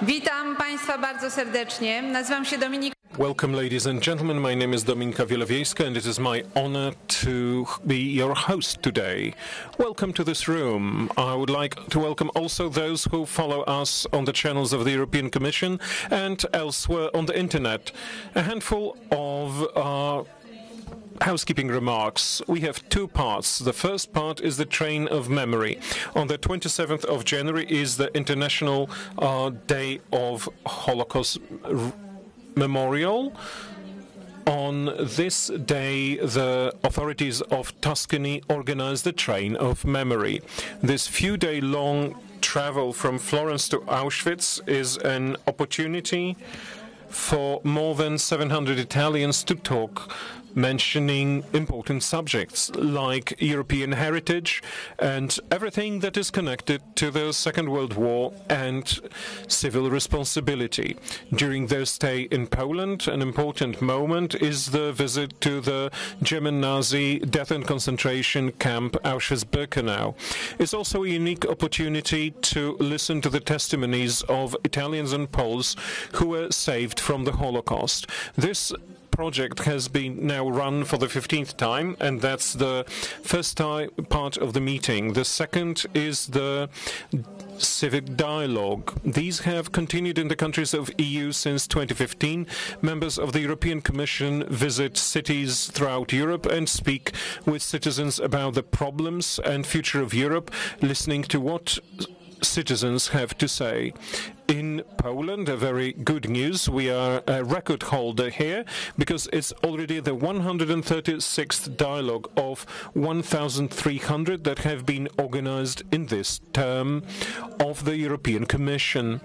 Witam Państwa bardzo serdecznie. Nazywam się Dominika. Welcome, ladies and gentlemen. My name is Dominika Wielowiejska, and it is my honor to be your host today. Welcome to this room. I would like to welcome also those who follow us on the channels of the European Commission and elsewhere on the internet. A handful of housekeeping remarks. We have two parts. The first part is the train of memory. On the 27th of January is the International Day of Holocaust Memorial. On this day, the authorities of Tuscany organized the train of memory. This few-day-long travel from Florence to Auschwitz is an opportunity for more than 700 Italians to talk, mentioning important subjects like European heritage and everything that is connected to the Second World War and civil responsibility. During their stay in Poland, an important moment is the visit to the German Nazi death and concentration camp Auschwitz-Birkenau. It's also a unique opportunity to listen to the testimonies of Italians and Poles who were saved from the Holocaust. This project has been now run for the 15th time, and that's the first part of the meeting. The second is the civic dialogue. These have continued in the countries of EU since 2015. Members of the European Commission visit cities throughout Europe and speak with citizens about the problems and future of Europe, listening to what citizens have to say. In Poland, a very good news, we are a record holder here because it's already the 136th dialogue of 1,300 that have been organized in this term of the European Commission.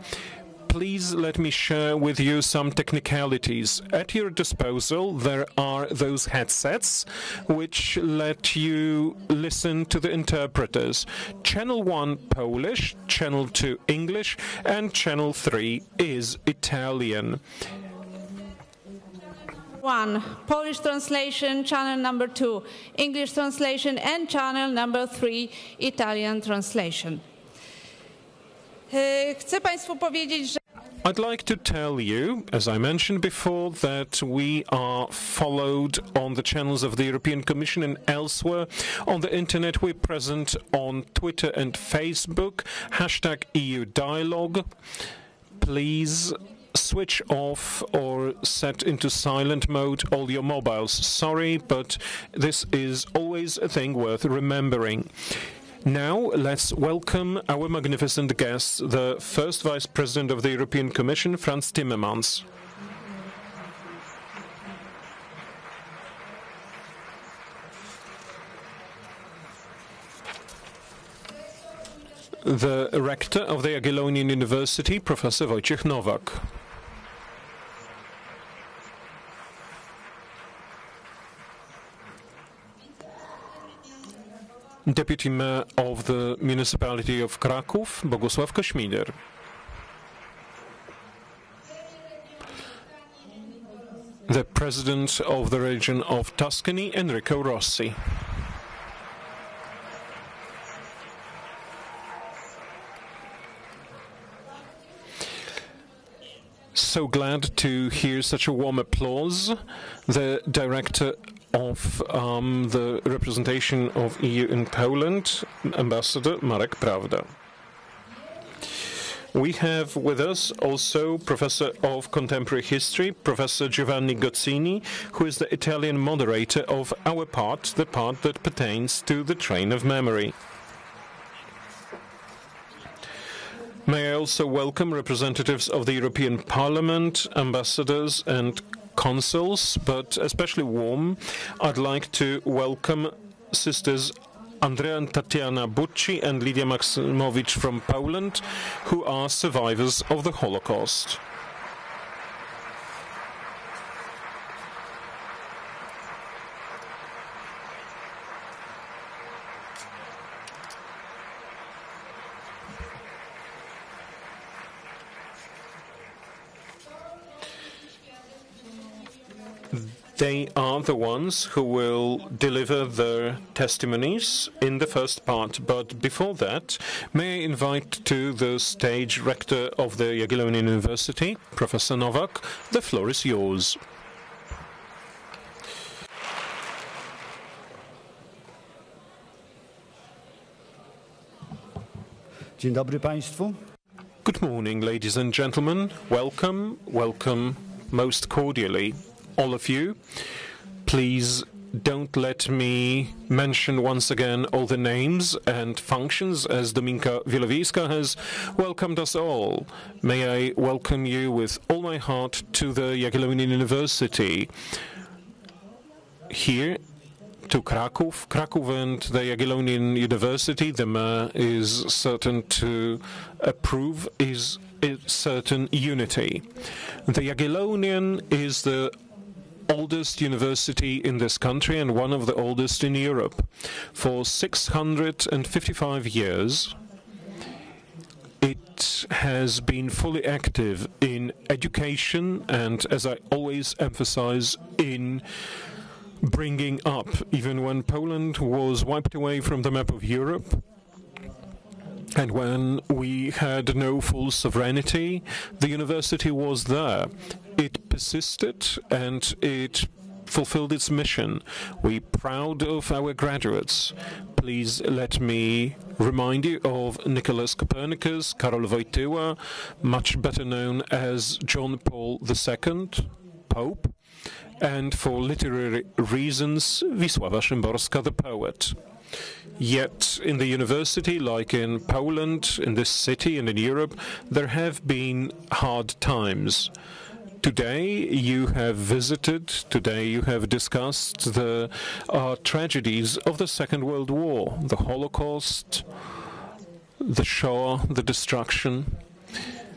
Please let me share with you some technicalities. At your disposal, there are those headsets which let you listen to the interpreters. Channel 1 Polish, Channel 2 English, and Channel 3 is Italian. 1. Polish translation, channel number 2. English translation, and channel number 3. Italian translation. Chcę Państwu powiedzieć, że I'd like to tell you, as I mentioned before, that we are followed on the channels of the European Commission and elsewhere. On the internet, we're present on Twitter and Facebook, #EU Dialogue. Please switch off or set into silent mode all your mobiles. Sorry, but this is always a thing worth remembering. Now, let's welcome our magnificent guest, the first Vice President of the European Commission, Fransem Timmermansem. The Rector of the Jagiellonian University, Professor Wojciech Nowak. Deputy Mayor of the Municipality of Kraków, Bogusław Kośminer. The President of the Region of Tuscany, Enrico Rossi. So glad to hear such a warm applause. The Director of the representation of EU in Poland, Ambassador Marek Prawda. We have with us also Professor of Contemporary History, Professor Giovanni Gozzini, who is the Italian moderator of our part, the part that pertains to the train of memory. May I also welcome representatives of the European Parliament, ambassadors and consuls, but especially warm, I'd like to welcome Sisters Andrea and Tatiana Bucci and Lidia Maksimowicz from Poland, who are survivors of the Holocaust. They are the ones who will deliver their testimonies in the first part. But before that, may I invite to the stage rector of the Jagiellonian University, Professor Nowak. The floor is yours. Dzień dobry Państwu. Good morning, ladies and gentlemen. Welcome, welcome most cordially, all of you. Please don't let me mention once again all the names and functions, as Dominka Wielowiejska has welcomed us all. May I welcome you with all my heart to the Jagiellonian University here to Krakow and the Jagiellonian University. The mayor is certain to approve is a certain unity. The Jagiellonian is the oldest university in this country and one of the oldest in Europe. For 655 years, it has been fully active in education and, as I always emphasize, in bringing up, even when Poland was wiped away from the map of Europe, and when we had no full sovereignty, the university was there. It persisted and it fulfilled its mission. We're proud of our graduates. Please let me remind you of Nicholas Copernicus, Karol Wojtyła, much better known as John Paul II, Pope, and for literary reasons, Wisława Szymborska, the poet. Yet in the university, like in Poland, in this city and in Europe, there have been hard times. Today you have visited, today you have discussed the tragedies of the Second World War, the Holocaust, the Shoah, the destruction.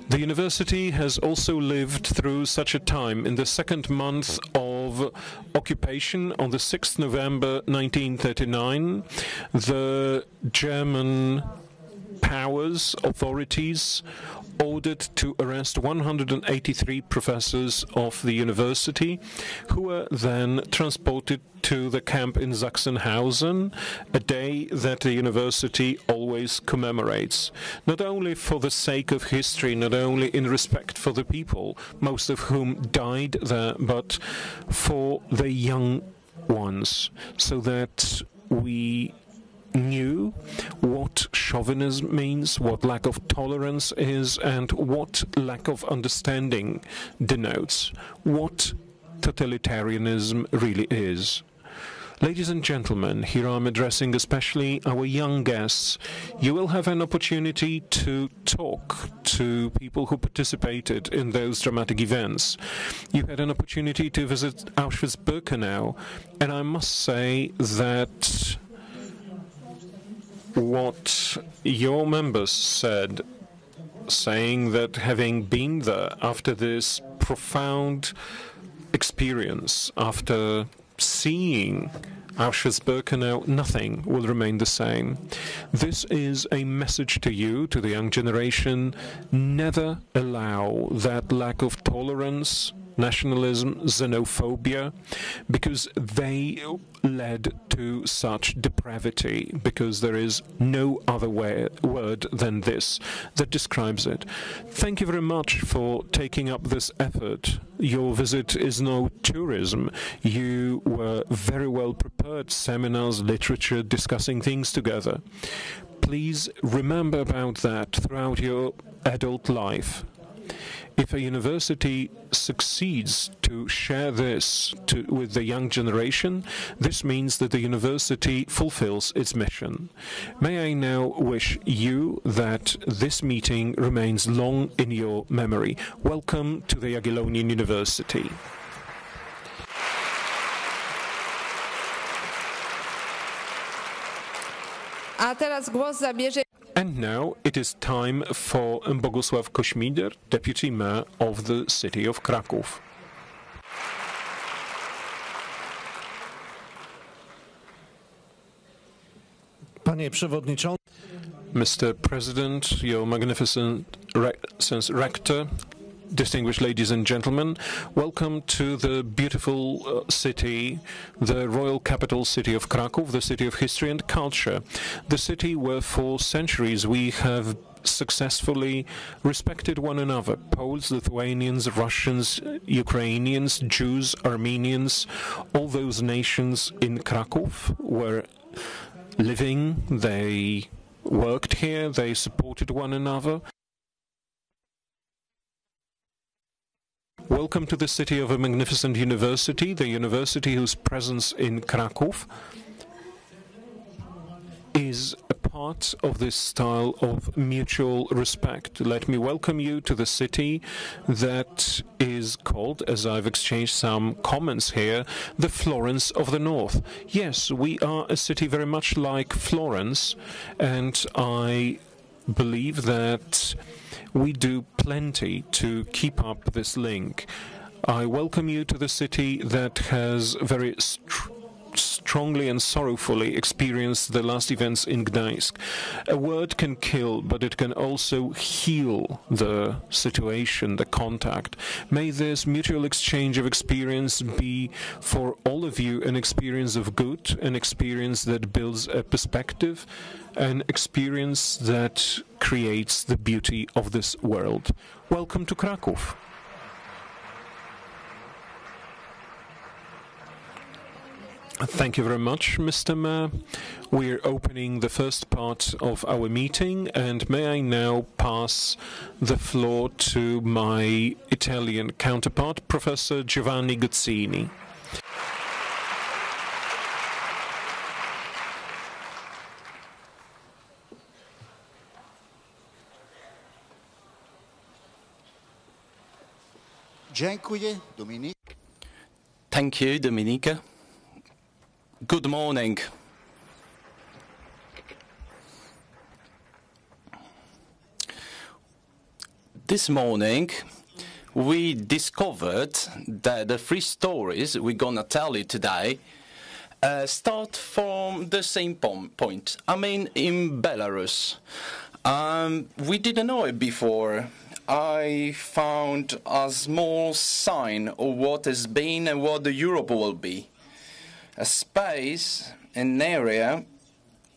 The university has also lived through such a time. In the second month of occupation, on the 6th November 1939, the German powers, authorities, ordered to arrest 183 professors of the university, who were then transported to the camp in Sachsenhausen, a day that the university always commemorates, not only for the sake of history, not only in respect for the people, most of whom died there, but for the young ones, so that we knew what chauvinism means, what lack of tolerance is, and what lack of understanding denotes, what totalitarianism really is. Ladies and gentlemen, here I'm addressing especially our young guests. You will have an opportunity to talk to people who participated in those dramatic events. You had an opportunity to visit Auschwitz-Birkenau, and I must say that what your members said, saying that having been there after this profound experience, after seeing Auschwitz-Birkenau, nothing will remain the same. This is a message to you, to the young generation. Never allow that lack of tolerance, nationalism, xenophobia, because they led to such depravity, because there is no other word than this that describes it. Thank you very much for taking up this effort. Your visit is no tourism. You were very well prepared, seminars, literature, discussing things together. Please remember about that throughout your adult life. If a university succeeds to share this with the young generation, this means that the university fulfills its mission. May I now wish you that this meeting remains long in your memory. Welcome to the Jagiellonian University. A teraz głos zabierze. And now it is time for Bogusław Kośmider, Deputy Mayor of the city of Kraków. Panie Przewodniczący, Mr. President, Your Magnificent Rector, distinguished ladies and gentlemen, welcome to the beautiful city, the royal capital city of Krakow, the city of history and culture, the city where for centuries we have successfully respected one another. Poles, Lithuanians, Russians, Ukrainians, Jews, Armenians, all those nations in Krakow were living, they worked here, they supported one another. Welcome to the city of a magnificent university, the university whose presence in Krakow is a part of this style of mutual respect. Let me welcome you to the city that is called, as I've exchanged some comments here, the Florence of the North. Yes, we are a city very much like Florence, and I believe that we do plenty to keep up this link. I welcome you to the city that has very strongly and sorrowfully experienced the last events in Gdańsk. A word can kill, but it can also heal the situation, the contact. May this mutual exchange of experience be for all of you an experience of good, an experience that builds a perspective, an experience that creates the beauty of this world. Welcome to Krakow. Thank you very much, Mr. Mayor. We're opening the first part of our meeting, and may I now pass the floor to my Italian counterpart, Professor Giovanni Guzzini. Thank you, Dominika. Good morning. This morning, we discovered that the three stories we're gonna tell you today start from the same point. I mean, in Belarus. We didn't know it before. I found a small sign of what has been and what the Europe will be. A space, an area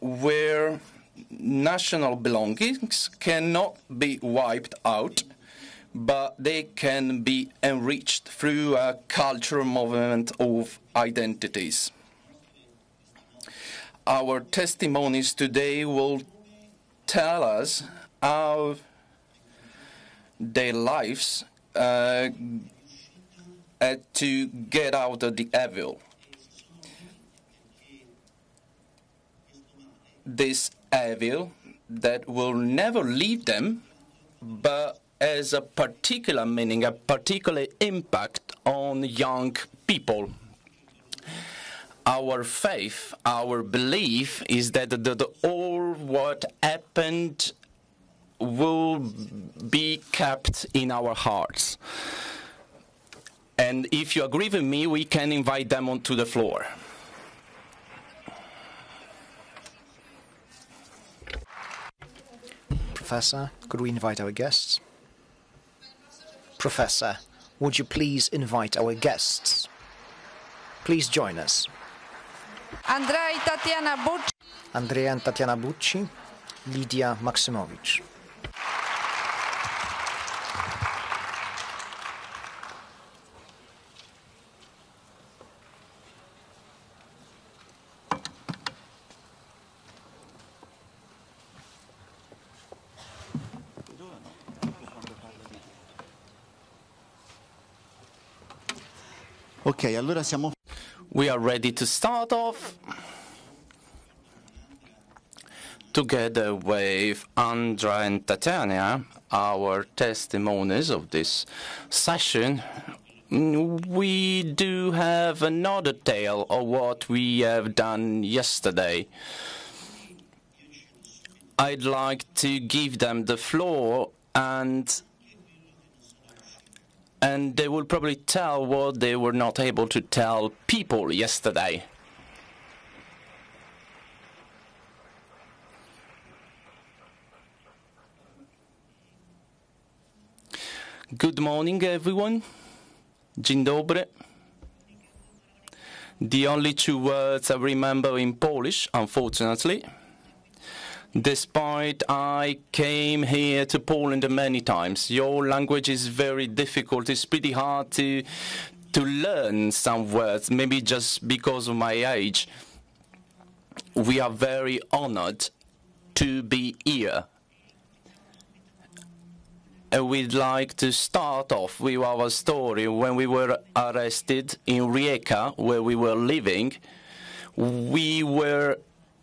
where national belongings cannot be wiped out, but they can be enriched through a cultural movement of identities. Our testimonies today will tell us how their lives had to get out of the evil. This evil that will never leave them, but has a particular meaning, a particular impact on young people. Our faith, our belief is that all what happened will be kept in our hearts. And if you agree with me, we can invite them onto the floor. Professor, could we invite our guests? Professor, would you please invite our guests? Please join us. Andrea and Tatiana Bucci, Lidia Maksymowicz. Okay, allora siamo... We are ready to start off. Together with Andrea and Tatiana, our testimonies of this session, we do have another tale of what we have done yesterday. I'd like to give them the floor, and they will probably tell what they were not able to tell people yesterday. Good morning, everyone. Dzień dobry. The only two words I remember in Polish, unfortunately. Despite I came here to Poland many times, your language is very difficult. It's pretty hard to learn some words, maybe just because of my age. We are very honored to be here. We'd like to start off with our story. When we were arrested in Rijeka, where we were living, we were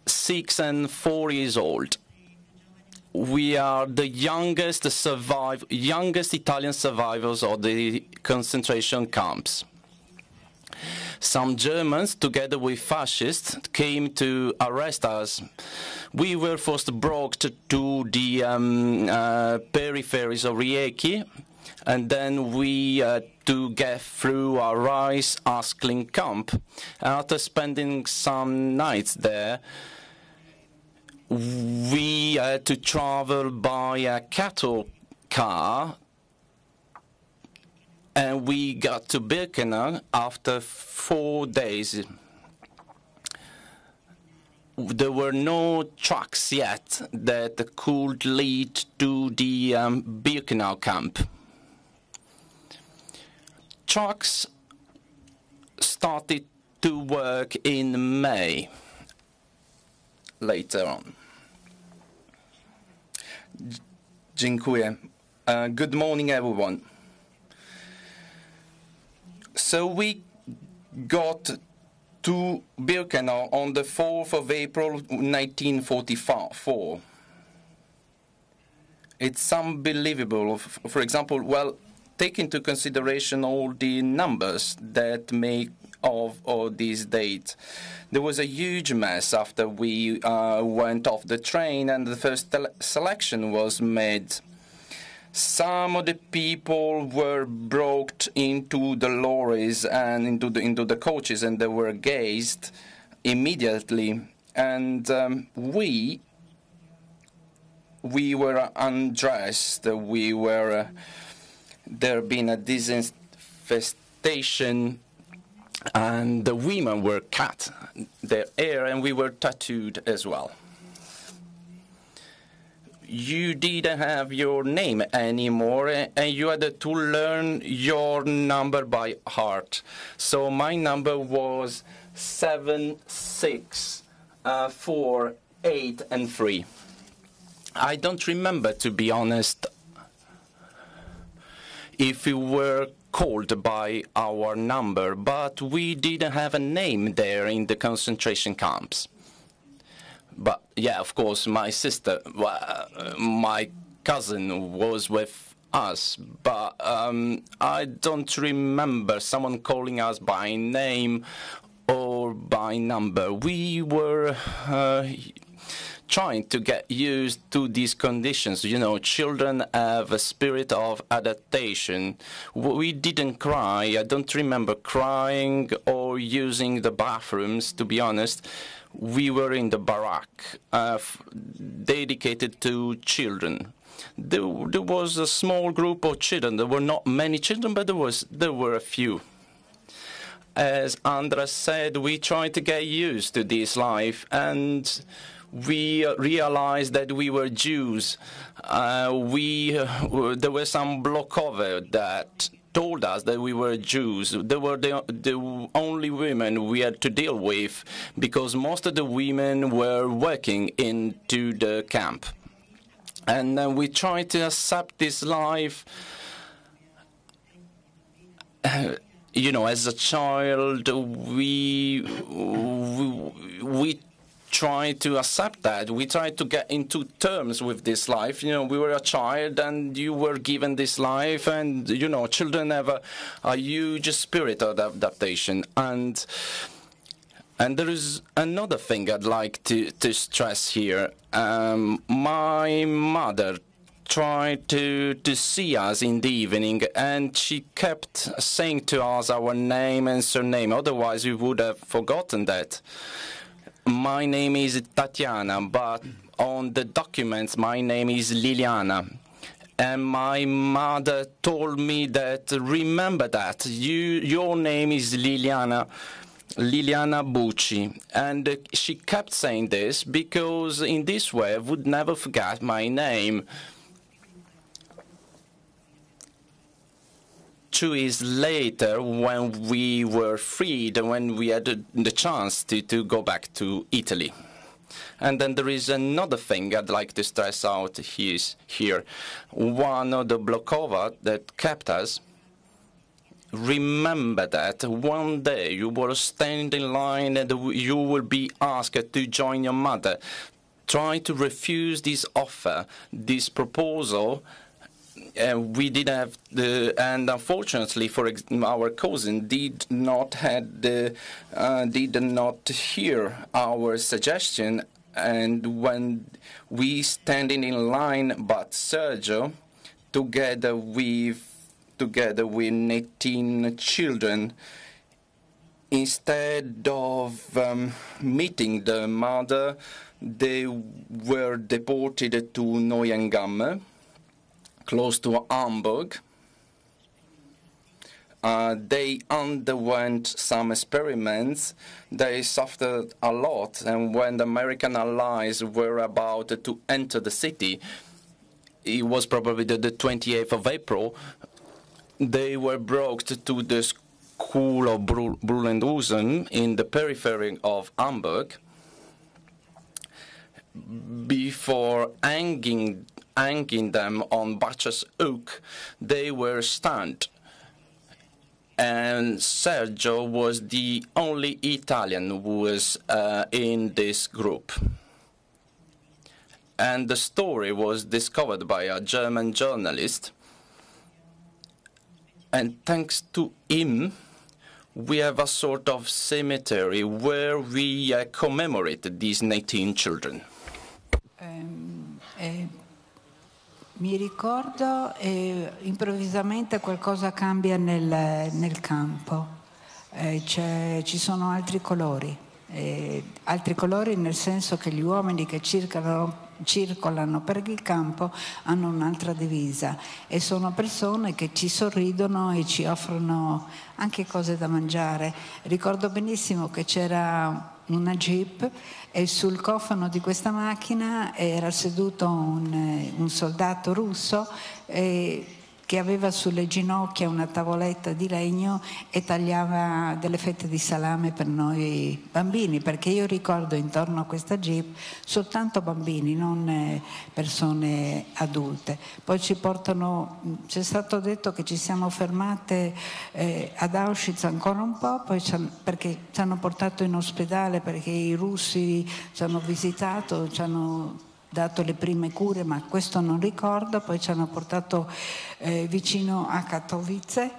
6 and 4 years old. We are the youngest Italian survivors of the concentration camps. Some Germans, together with fascists, came to arrest us. We were first brought to the peripheries of Rijeka, and then we to get through our rice huskling camp. After spending some nights there, we had to travel by a cattle car, and we got to Birkenau after 4 days. There were no trucks yet that could lead to the Birkenau camp. Trucks started to work in May, later on. Dziękuję. Good morning, everyone. So we got to Birkenau on the 4th of April 1944. It's unbelievable. For example, well, take into consideration all the numbers that make of this date. There was a huge mess after we went off the train and the first selection was made. Some of the people were brought into the lorries and into the coaches, and they were gazed immediately. And we were undressed. We were there been a disinfestation, and the women were cut their hair, and we were tattooed as well. You didn't have your name anymore, and you had to learn your number by heart. So my number was 7, 6, 4, 8, and 3. I don't remember, to be honest, if we were called by our number, but we didn't have a name there in the concentration camps. But yeah, of course, my sister, my cousin was with us, but I don't remember someone calling us by name or by number. We were trying to get used to these conditions. You know, children have a spirit of adaptation. We didn't cry. I don't remember crying or using the bathrooms, to be honest. We were in the barrack dedicated to children. There was a small group of children. There were not many children, but there were a few. As Andras said, we tried to get used to this life, and we realized that we were Jews. There were some blokover that told us that we were Jews. They were the only women we had to deal with, because most of the women were working into the camp. And then we tried to accept this life. You know, as a child, we tried to accept that. We tried to get into terms with this life. You know, we were a child and you were given this life, and, you know, children have a huge spirit of adaptation. And there is another thing I'd like to stress here. My mother tried to see us in the evening, and she kept saying to us our name and surname. Otherwise, we would have forgotten that. My name is Tatiana, but on the documents, my name is Liliana. And my mother told me that, remember that, your name is Liliana Bucci. And she kept saying this because in this way I would never forget my name. 2 years later, when we were freed, when we had the chance to go back to Italy. And then there is another thing I'd like to stress out here. One of the Blokova that kept us, remember that one day you will stand in line and you will be asked to join your mother. Try to refuse this offer, this proposal. We did have and unfortunately for our cousin did not hear our suggestion. And when we standing in line, but Sergio, together with 18 children, instead of meeting the mother, they were deported to Neuengamme, close to Hamburg. They underwent some experiments. They suffered a lot, and when the American allies were about to enter the city, it was probably the 28th of April, they were brought to the school of Brullenhusen in the periphery of Hamburg. Before hanging them on Butcher's Oak, they were stunned. And Sergio was the only Italian who was in this group. And the story was discovered by a German journalist. And thanks to him, we have a sort of cemetery where we commemorate these 19 children. Mi ricordo improvvisamente qualcosa cambia nel campo, ci sono altri colori nel senso che gli uomini che circolano per il campo hanno un'altra divisa e sono persone che ci sorridono e ci offrono anche cose da mangiare. Ricordo benissimo che c'era una jeep e sul cofano di questa macchina era seduto un soldato russo che aveva sulle ginocchia una tavoletta di legno e tagliava delle fette di salame per noi bambini, perché io ricordo intorno a questa jeep soltanto bambini, non persone adulte. Poi ci portano, c'è stato detto che ci siamo fermate ad Auschwitz ancora un po', poi perché ci hanno portato in ospedale, perché i russi ci hanno visitato, ci hanno dato le prime cure, ma questo non ricordo. Poi ci hanno portato vicino a Katowice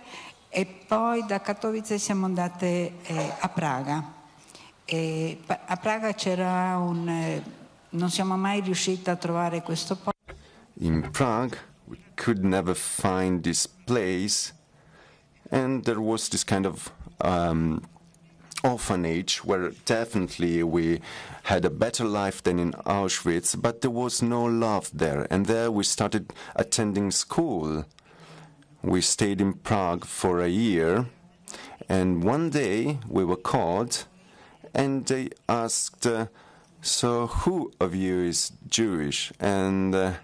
e poi da Katowice siamo andate a Praga. E a Praga c'era non siamo mai riusciti a trovare questo posto. In Prague we could never find this place, and there was this kind of orphanage where definitely we had a better life than in Auschwitz, but there was no love there. And there we started attending school. We stayed in Prague for a year, and one day we were called and they asked, so who of you is Jewish? And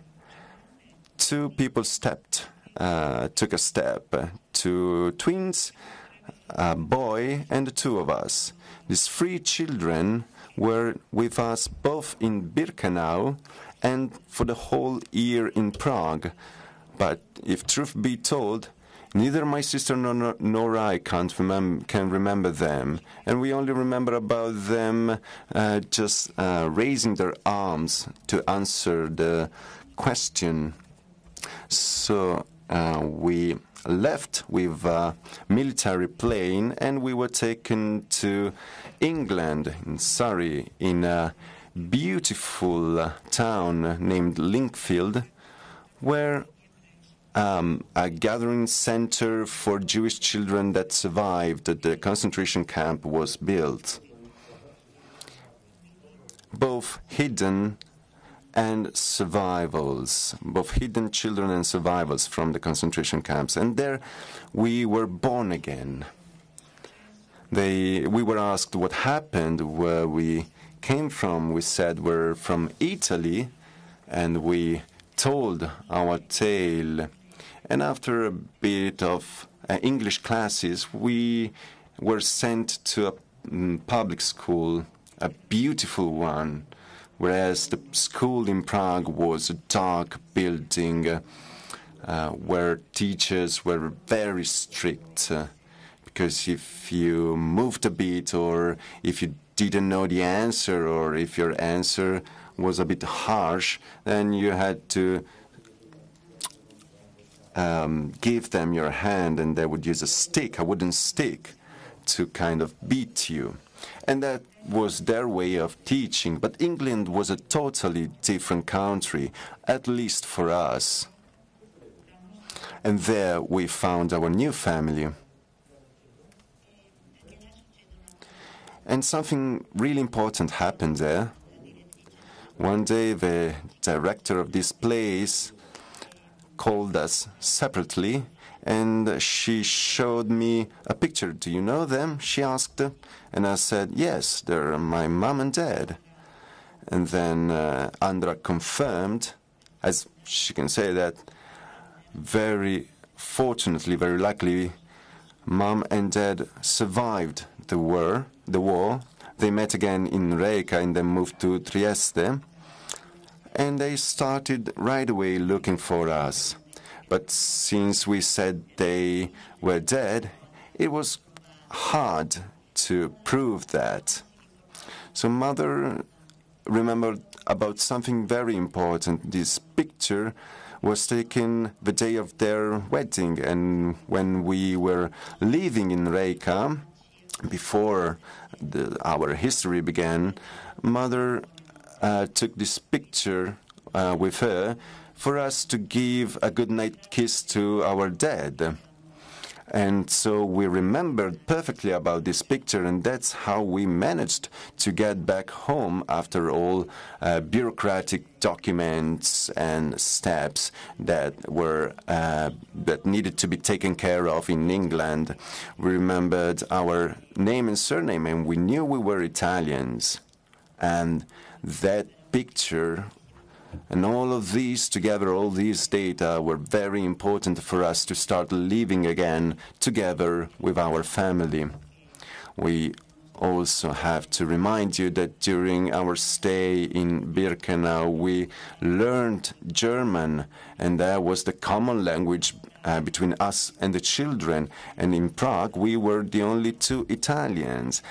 2 people took a step, 2 twins, a boy and 2 of us. These 3 children were with us both in Birkenau and for the whole year in Prague. But if truth be told, neither my sister nor I can remember them. And we only remember about them just raising their arms to answer the question. So we left with a military plane and we were taken to England, in Surrey, in a beautiful town named Linkfield, where a gathering center for Jewish children that survived the concentration camp was built. Both hidden and survivals, both hidden children and survivals from the concentration camps. And there we were born again. We were asked what happened, where we came from. We said we're from Italy, and we told our tale. And after a bit of English classes, we were sent to a public school, a beautiful one, whereas the school in Prague was a dark building where teachers were very strict. Because if you moved a bit, or if you didn't know the answer, or if your answer was a bit harsh, then you had to give them your hand, and they would use a stick, a wooden stick, to kind of beat you. And that was their way of teaching. But England was a totally different country, at least for us. And there we found our new family. And something really important happened there. One day, the director of this place called us separately, and she showed me a picture. "Do you know them?" she asked. And I said, "Yes, they're my mom and dad." And then Andra confirmed, as she can say that, very fortunately, very luckily, mom and dad survived the war. They met again in Rijeka and then moved to Trieste. And they started right away looking for us. But since we said they were dead, it was hard to prove that. So Mother remembered about something very important. This picture was taken the day of their wedding, and when we were living in Rijeka, before our history began, Mother took this picture with her for us to give a goodnight kiss to our dad. And so we remembered perfectly about this picture, and that's how we managed to get back home after all bureaucratic documents and steps that needed to be taken care of in England. We remembered our name and surname, and we knew we were Italians. And that picture and all of these together, all these data, were very important for us to start living again together with our family. We also have to remind you that during our stay in Birkenau, we learned German, and that was the common language between us and the children. And in Prague, we were the only two Italians,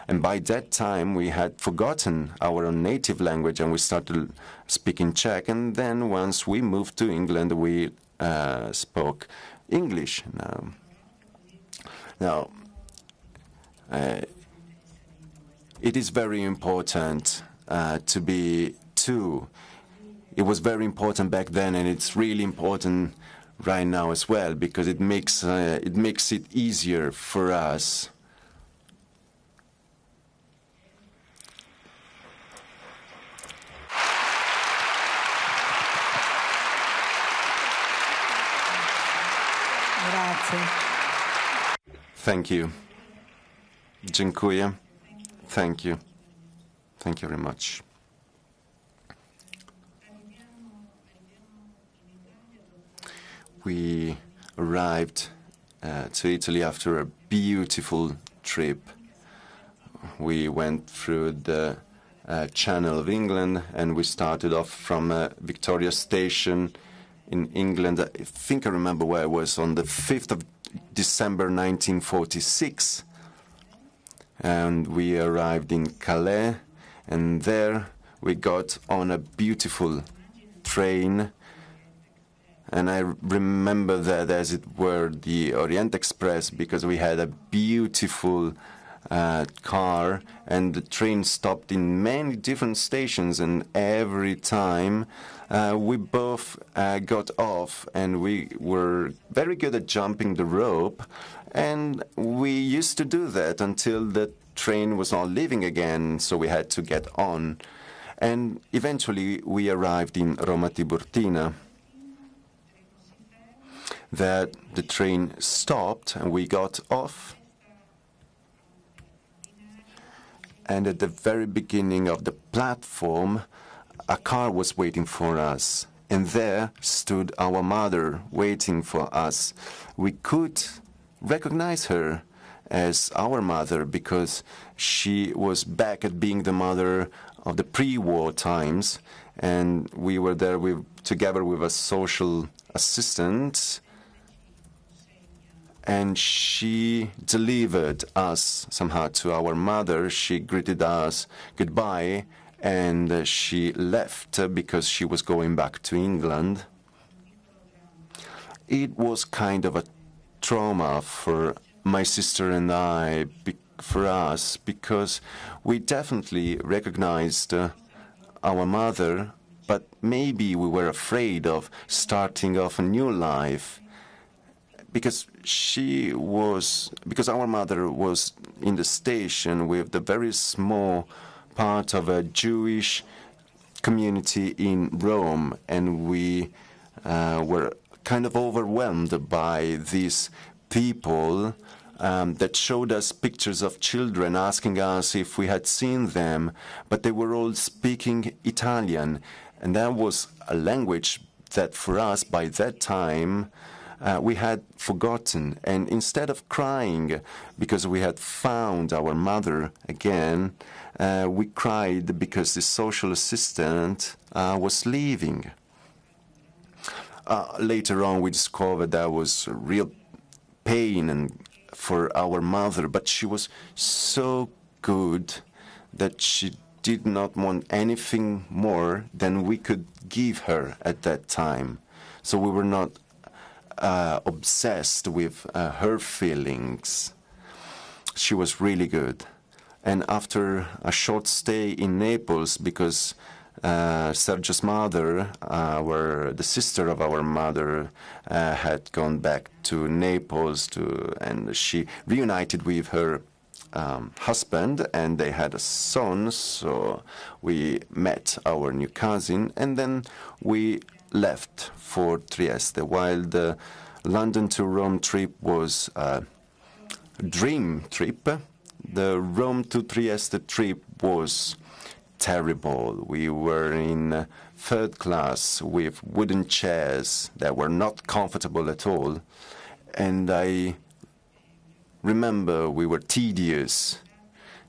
and by that time, we had forgotten our own native language, and we started speaking Czech. And then once we moved to England, we spoke English. Now, it is very important to be two. It was very important back then, and it's really important right now as well, because it makes it easier for us. Thank you. Dziękuję. Thank you. Thank you very much. We arrived to Italy after a beautiful trip. We went through the Channel of England, and we started off from Victoria Station in England. I think I remember where I was, on the 5th of December 1946. And we arrived in Calais, and there we got on a beautiful train. And I remember that as it were the Orient Express, because we had a beautiful car, and the train stopped in many different stations, and every time we both got off, and we were very good at jumping the rope, and we used to do that until the train was not leaving again, so we had to get on. And eventually we arrived in Roma Tiburtina. There the train stopped and we got off. And at the very beginning of the platform, a car was waiting for us. And there stood our mother waiting for us. We could recognize her as our mother because she was back at being the mother of the pre-war times. And we were there together with a social assistant. And she delivered us somehow to our mother. She greeted us goodbye, and she left because she was going back to England. It was kind of a trauma for my sister and I, for us, because we definitely recognized our mother, but maybe we were afraid of starting off a new life. Because our mother was in the station with the very small part of a Jewish community in Rome, and we were kind of overwhelmed by these people that showed us pictures of children, asking us if we had seen them, but they were all speaking Italian, and that was a language that for us by that time we had forgotten. And instead of crying because we had found our mother again, we cried because the social assistant was leaving. Later on, we discovered that was real pain for our mother, but she was so good that she did not want anything more than we could give her at that time. So we were not obsessed with her feelings. She was really good. And after a short stay in Naples, because Sergio's mother, the sister of our mother, had gone back to Naples and she reunited with her husband, and they had a son, so we met our new cousin, and then we left for Trieste, while the London to Rome trip was a dream trip. The Rome to Trieste trip was terrible. We were in third class with wooden chairs that were not comfortable at all, and I remember we were tedious,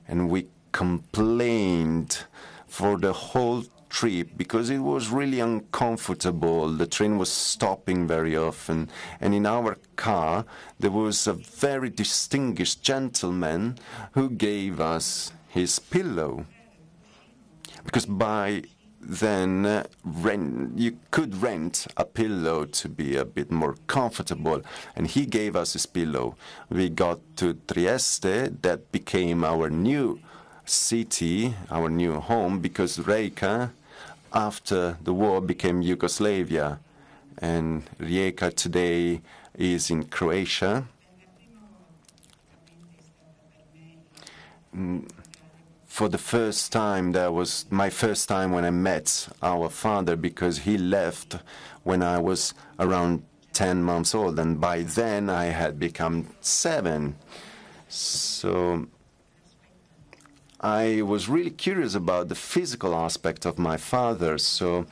and we complained for the whole trip because it was really uncomfortable. The train was stopping very often, and in our car there was a very distinguished gentleman who gave us his pillow, because by then you could rent a pillow to be a bit more comfortable, and he gave us his pillow. We got to Trieste. That became our new city, our new home, because Rijeka, after the war, became Yugoslavia, and Rijeka today is in Croatia. For the first time, that was my first time when I met our father, because he left when I was around 10 months old, and by then I had become 7. So I was really curious about the physical aspect of my father, so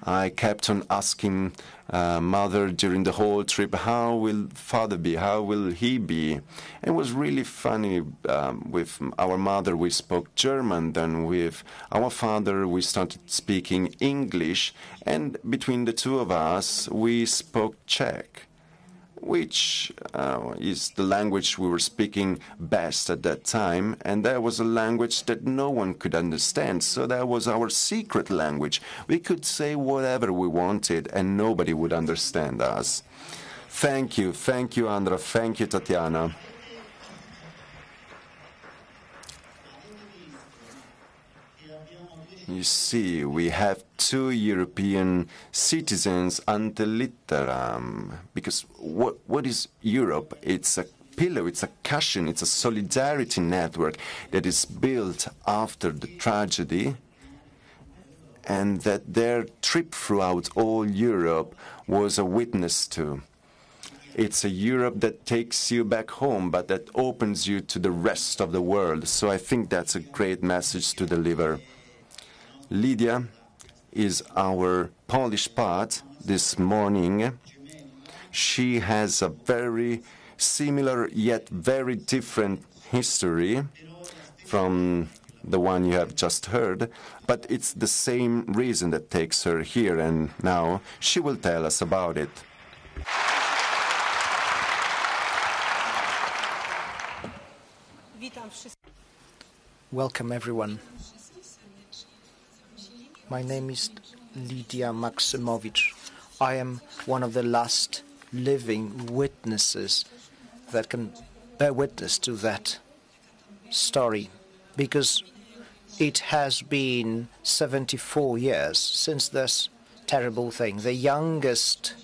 I kept on asking mother during the whole trip, how will father be? How will he be? It was really funny. With our mother, we spoke German. Then with our father, we started speaking English. And between the two of us, we spoke Czech, which is the language we were speaking best at that time, and that was a language that no one could understand, so that was our secret language. We could say whatever we wanted, and nobody would understand us. Thank you, Andra, thank you, Tatiana. You see, we have 2 European citizens ante litteram, because what is Europe? It's a pillar, it's a cushion, it's a solidarity network that is built after the tragedy, and that their trip throughout all Europe was a witness to. It's a Europe that takes you back home, but that opens you to the rest of the world. So I think that's a great message to deliver. Lydia is our Polish part this morning. She has a very similar yet very different history from the one you have just heard, but it's the same reason that takes her here, and now she will tell us about it. Welcome, everyone. My name is Lidia Maksimowicz. I am one of the last living witnesses that can bear witness to that story, because it has been 74 years since this terrible thing. The youngest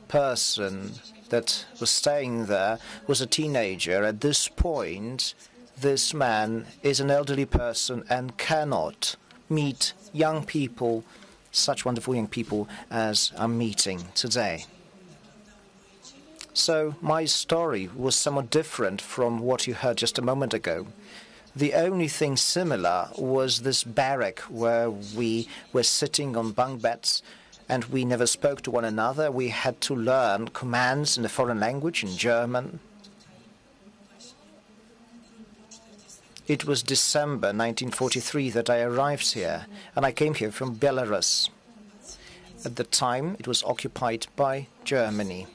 person that was staying there was a teenager. At this point, this man is an elderly person and cannot meet young people, such wonderful young people as I'm meeting today. So my story was somewhat different from what you heard just a moment ago. The only thing similar was this barrack where we were sitting on bunk beds and we never spoke to one another. We had to learn commands in a foreign language, in German. It was December 1943 that I arrived here, and I came here from Belarus. At the time, it was occupied by Germany.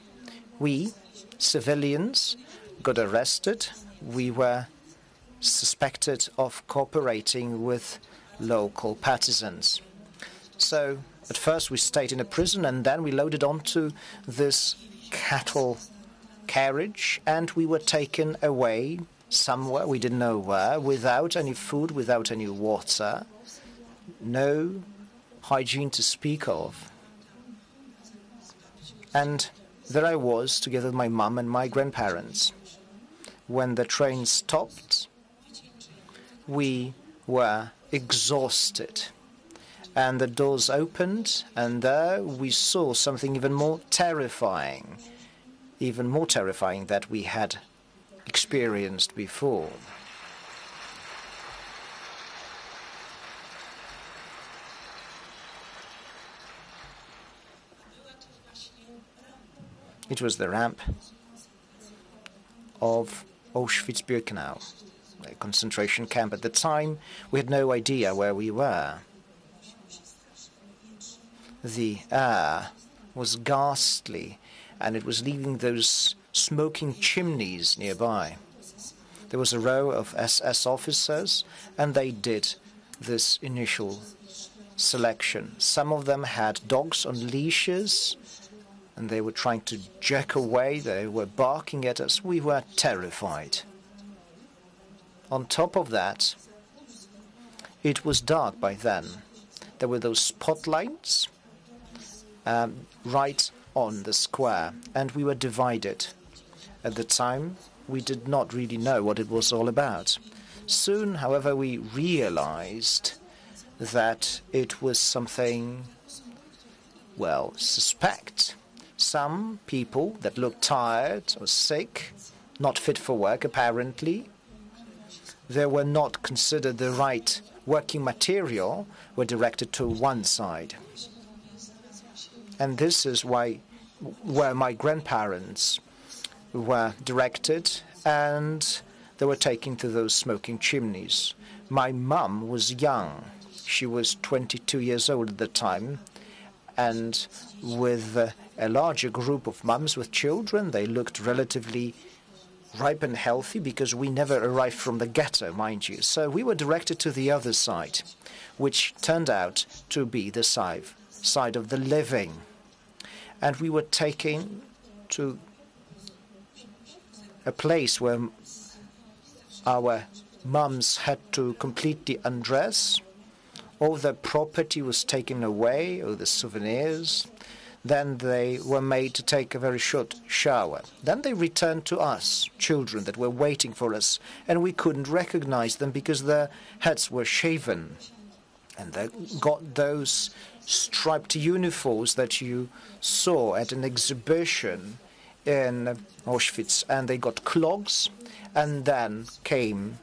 We, civilians, got arrested. We were suspected of cooperating with local partisans. So at first we stayed in a prison, and then we loaded onto this cattle carriage and we were taken away somewhere, we didn't know where, without any food, without any water, no hygiene to speak of. And there I was together with my mum and my grandparents. When the train stopped, we were exhausted, and the doors opened, and there we saw something even more terrifying that we had experienced before. It was the ramp of Auschwitz-Birkenau, a concentration camp. At the time, we had no idea where we were. The air was ghastly, and it was leaving those smoking chimneys nearby. There was a row of SS officers, and they did this initial selection. Some of them had dogs on leashes, and they were trying to jerk away. They were barking at us. We were terrified. On top of that, it was dark by then. There were those spotlights right on the square, and we were divided. At the time, we did not really know what it was all about. Soon, however, we realized that it was something, well, suspect. Some people that looked tired or sick, not fit for work apparently, they were not considered the right working material, were directed to one side. And this is where my grandparents were directed, and they were taken to those smoking chimneys. My mum was young. She was 22 years old at the time, and with a larger group of mums with children, they looked relatively ripe and healthy, because we never arrived from the ghetto, mind you. So we were directed to the other side, which turned out to be the side of the living. And we were taken to a place where our mums had to completely undress. All the property was taken away, all the souvenirs. Then they were made to take a very short shower. Then they returned to us, children that were waiting for us, and we couldn't recognize them because their heads were shaven. And they got those striped uniforms that you saw at an exhibition in Auschwitz, and they got clogs, and then came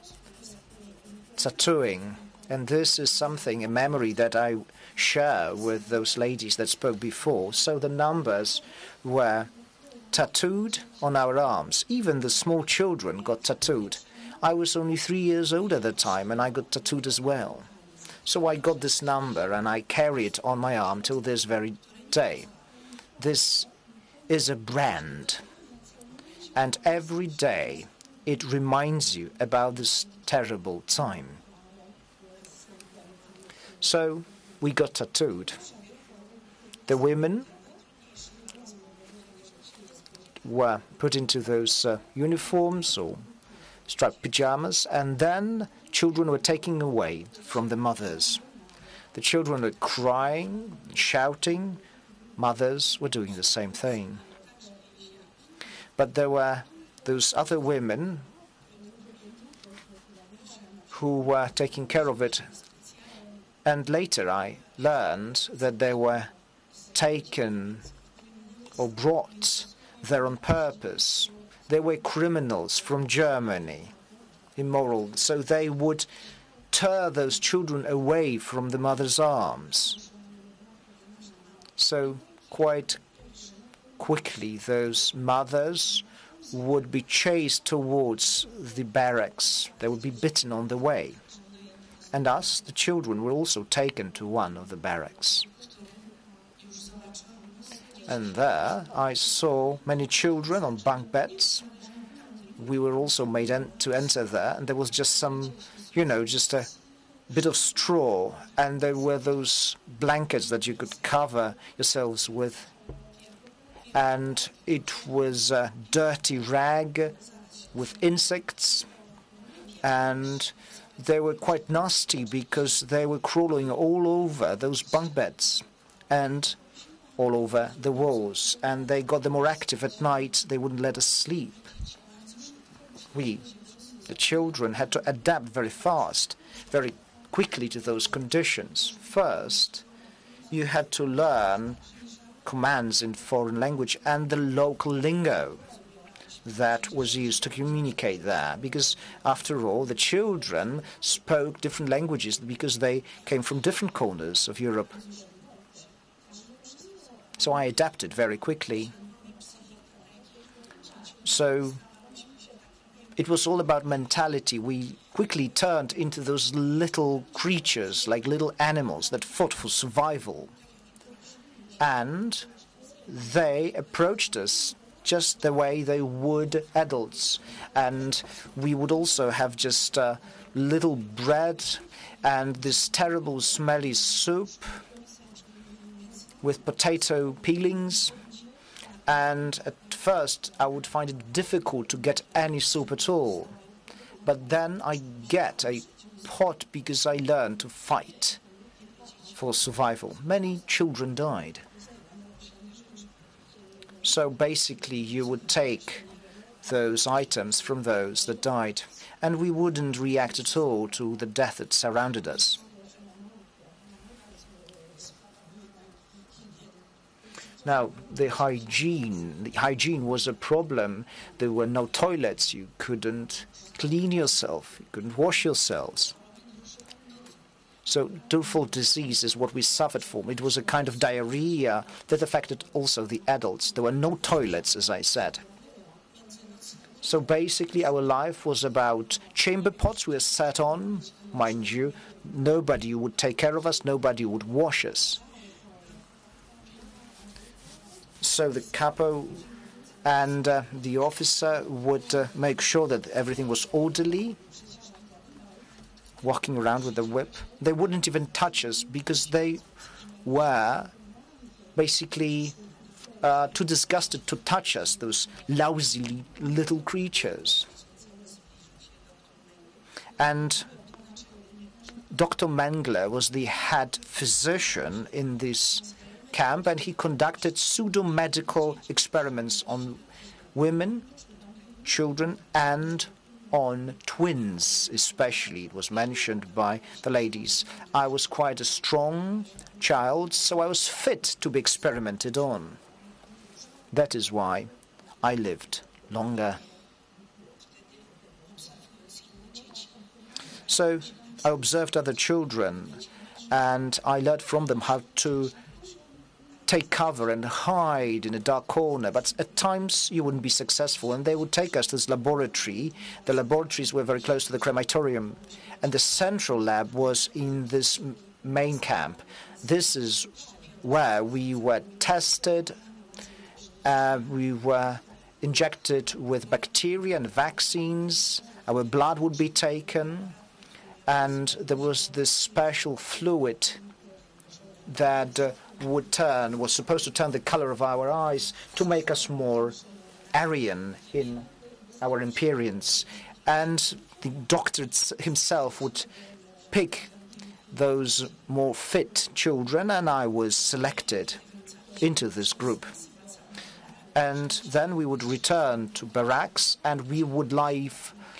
tattooing. And this is something, a memory that I share with those ladies that spoke before. So the numbers were tattooed on our arms. Even the small children got tattooed. I was only 3 years old at the time, and I got tattooed as well. So I got this number, and I carry it on my arm till this very day. This is a brand, and every day it reminds you about this terrible time. So we got tattooed. The women were put into those uniforms or striped pajamas, and then children were taken away from the mothers. The children were crying, shouting. Mothers were doing the same thing. But there were those other women who were taking care of it. And later I learned that they were taken or brought there on purpose. They were criminals from Germany, immoral. So they would tear those children away from the mother's arms. So quite quickly, those mothers would be chased towards the barracks. They would be bitten on the way. And us, the children, were also taken to one of the barracks. And there I saw many children on bunk beds. We were also made to enter there, and there was just some, just a bit of straw, and there were those blankets that you could cover yourselves with. And it was a dirty rag with insects, and they were quite nasty because they were crawling all over those bunk beds and all over the walls, and they got them more active at night. They wouldn't let us sleep. We, the children, had to adapt very fast, very quickly to those conditions. First, you had to learn commands in foreign language and the local lingo that was used to communicate there, because after all, the children spoke different languages because they came from different corners of Europe. So I adapted very quickly. So it was all about mentality. We quickly turned into those little creatures, like little animals that fought for survival. And they approached us just the way they would adults. And we would also have just little bread and this terrible smelly soup with potato peelings. And at first I would find it difficult to get any soup at all. But then I get a pot because I learned to fight for survival. Many children died. So basically you would take those items from those that died, and we wouldn't react at all to the death that surrounded us. Now, the hygiene was a problem. There were no toilets. You couldn't clean yourself. You couldn't wash yourselves. So twofold disease is what we suffered from. It was a kind of diarrhea that affected also the adults. There were no toilets, as I said. So basically our life was about chamber pots we were sat on, mind you. Nobody would take care of us. Nobody would wash us. So the capo and the officer would make sure that everything was orderly, walking around with a whip. They wouldn't even touch us because they were basically too disgusted to touch us, those lousy little creatures. And Dr. Mengele was the head physician in this camp, and he conducted pseudo-medical experiments on women, children, and on twins, especially. It was mentioned by the ladies. I was quite a strong child, so I was fit to be experimented on. That is why I lived longer. So I observed other children, and I learned from them how to take cover and hide in a dark corner. But at times you wouldn't be successful, and they would take us to this laboratory. The laboratories were very close to the crematorium, and the central lab was in this main camp. This is where we were tested. We were injected with bacteria and vaccines. Our blood would be taken, and there was this special fluid that was supposed to turn the color of our eyes to make us more Aryan in our appearance. And the doctor himself would pick those more fit children, and I was selected into this group. And then we would return to barracks, and we would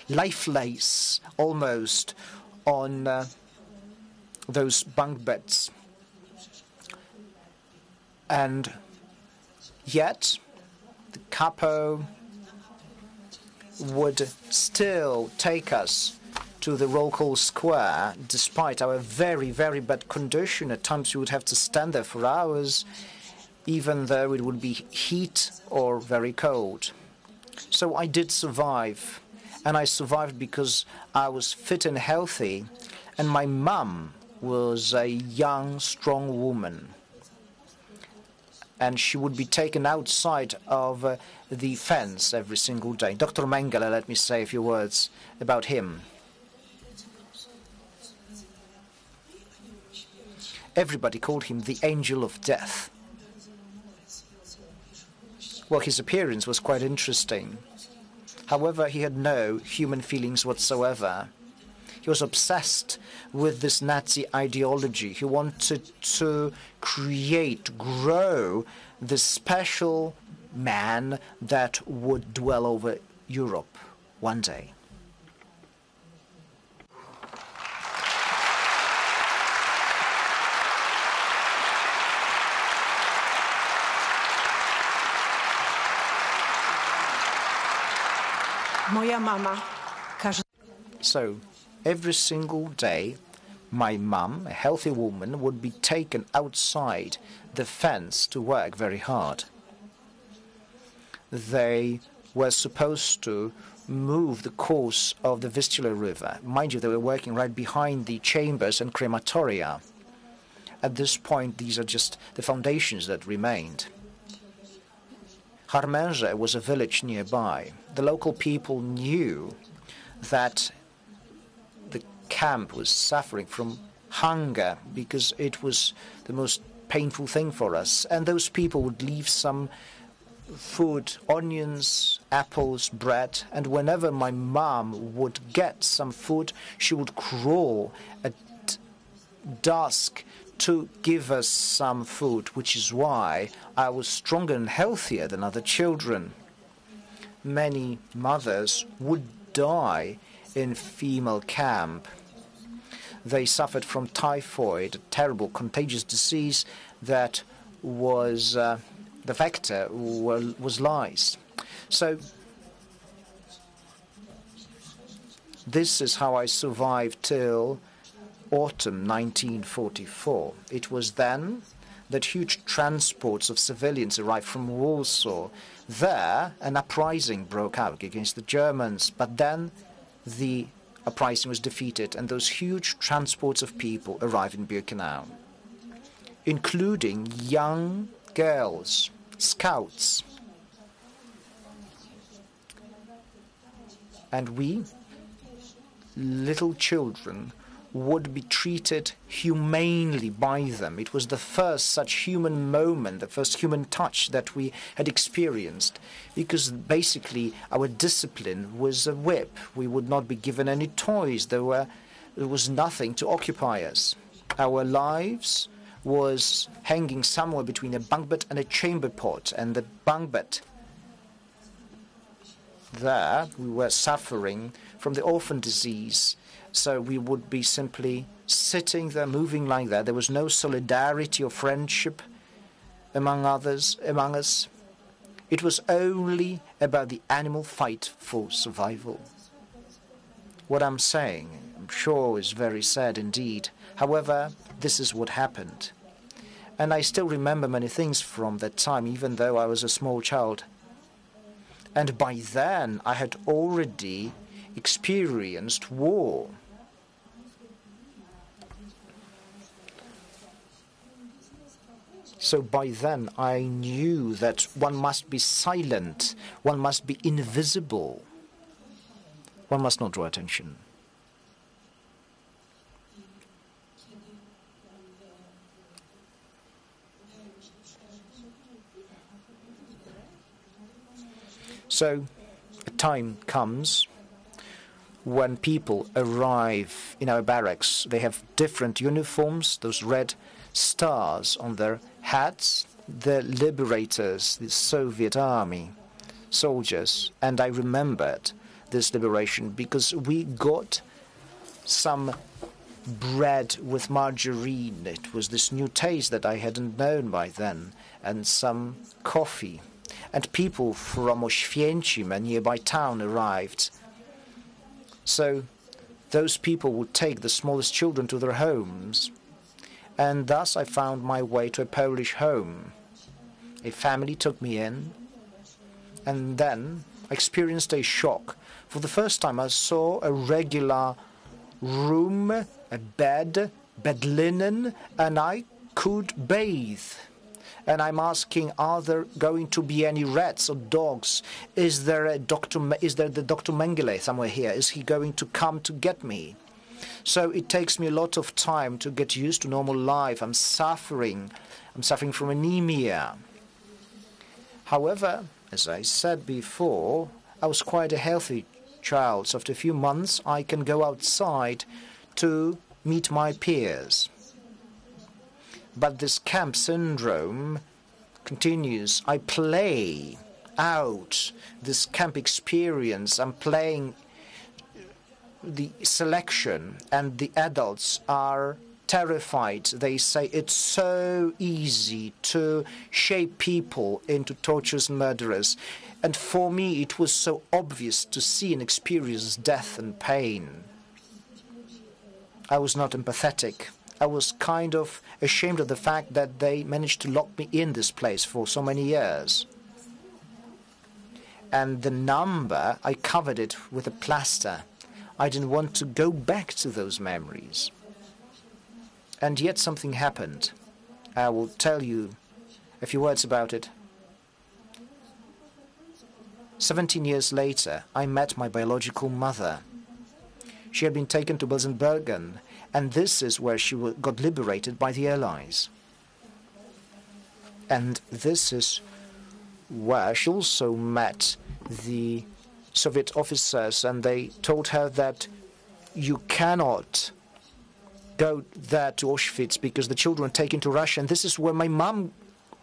lifeless almost on those bunk beds. And yet, the capo would still take us to the roll call square, despite our very, very bad condition. At times we would have to stand there for hours, even though it would be heat or very cold. So I did survive, and I survived because I was fit and healthy, and my mum was a young, strong woman. And she would be taken outside of the fence every single day. Dr. Mengele, let me say a few words about him. Everybody called him the angel of death. Well, his appearance was quite interesting. However, he had no human feelings whatsoever. He was obsessed with this Nazi ideology. He wanted to grow this special man that would dwell over Europe one day. So, every single day, my mum, a healthy woman, would be taken outside the fence to work very hard. They were supposed to move the course of the Vistula River. Mind you, they were working right behind the chambers and crematoria. At this point, these are just the foundations that remained. Harmenże was a village nearby. The local people knew that the camp was suffering from hunger because it was the most painful thing for us. And those people would leave some food, onions, apples, bread. And whenever my mom would get some food, she would crawl at dusk to give us some food, which is why I was stronger and healthier than other children. Many mothers would die in female camp. They suffered from typhoid, a terrible contagious disease that was the vector was lice. So this is how I survived till autumn 1944. It was then that huge transports of civilians arrived from Warsaw. There, an uprising broke out against the Germans, but then the uprising was defeated, and those huge transports of people arrived in Birkenau, including young girls, scouts. And we, little children, would be treated humanely by them. It was the first such human moment, the first human touch that we had experienced, because basically our discipline was a whip. We would not be given any toys. There was nothing to occupy us. Our lives was hanging somewhere between a bunk bed and a chamber pot, and the bunk bed there, we were suffering from the orphan disease. So we would be simply sitting there, moving like that. There was no solidarity or friendship among us. It was only about the animal fight for survival. What I'm saying, I'm sure, is very sad indeed. However, this is what happened. And I still remember many things from that time, even though I was a small child. And by then, I had already experienced war. So by then, I knew that one must be silent, one must be invisible, one must not draw attention. So a time comes when people arrive in our barracks. They have different uniforms, those red stars on their hats, the liberators, the Soviet army soldiers. And I remembered this liberation because we got some bread with margarine. It was this new taste that I hadn't known by then, and some coffee. And people from Oświęcim, a nearby town, arrived. So those people would take the smallest children to their homes. And thus I found my way to a Polish home. A family took me in, and then I experienced a shock. For the first time, I saw a regular room, a bed linen, and I could bathe. And I'm asking, are there going to be any rats or dogs? Is there the Dr. Mengele somewhere here? Is he going to come to get me? So it takes me a lot of time to get used to normal life. I'm suffering from anemia. However, as I said before, I was quite a healthy child. So after a few months, I can go outside to meet my peers. But this camp syndrome continues. I play out this camp experience. I'm playing the selection, and the adults are terrified. They say it's so easy to shape people into torturers and murderers. And for me, it was so obvious to see and experience death and pain. I was not empathetic. I was kind of ashamed of the fact that they managed to lock me in this place for so many years. And the number, I covered it with a plaster. I didn't want to go back to those memories. And yet something happened. I will tell you a few words about it. 17 years later, I met my biological mother. She had been taken to Belsen-Bergen, and this is where she got liberated by the Allies. And this is where she also met the Soviet officers, and they told her that you cannot go there to Auschwitz because the children are taken to Russia. And this is where my mom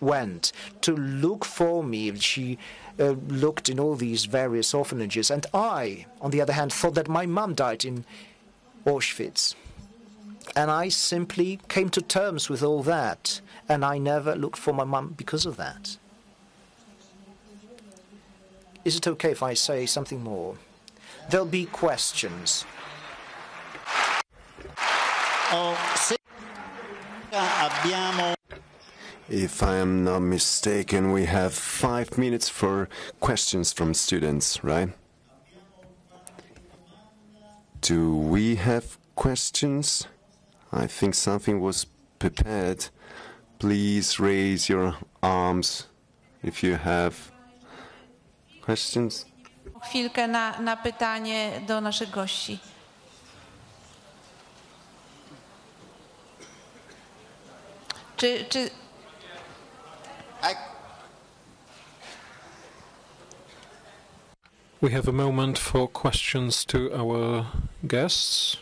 went to look for me. She looked in all these various orphanages. And I, on the other hand, thought that my mom died in Auschwitz. And I simply came to terms with all that. And I never looked for my mom because of that. Is it okay if I say something more? There'll be questions. If I am not mistaken, we have 5 minutes for questions from students, right? Do we have questions? I think something was prepared. Please raise your arms if you have questions. Chwilkę na pytanie do naszych gości. Czy We have a moment for questions to our guests.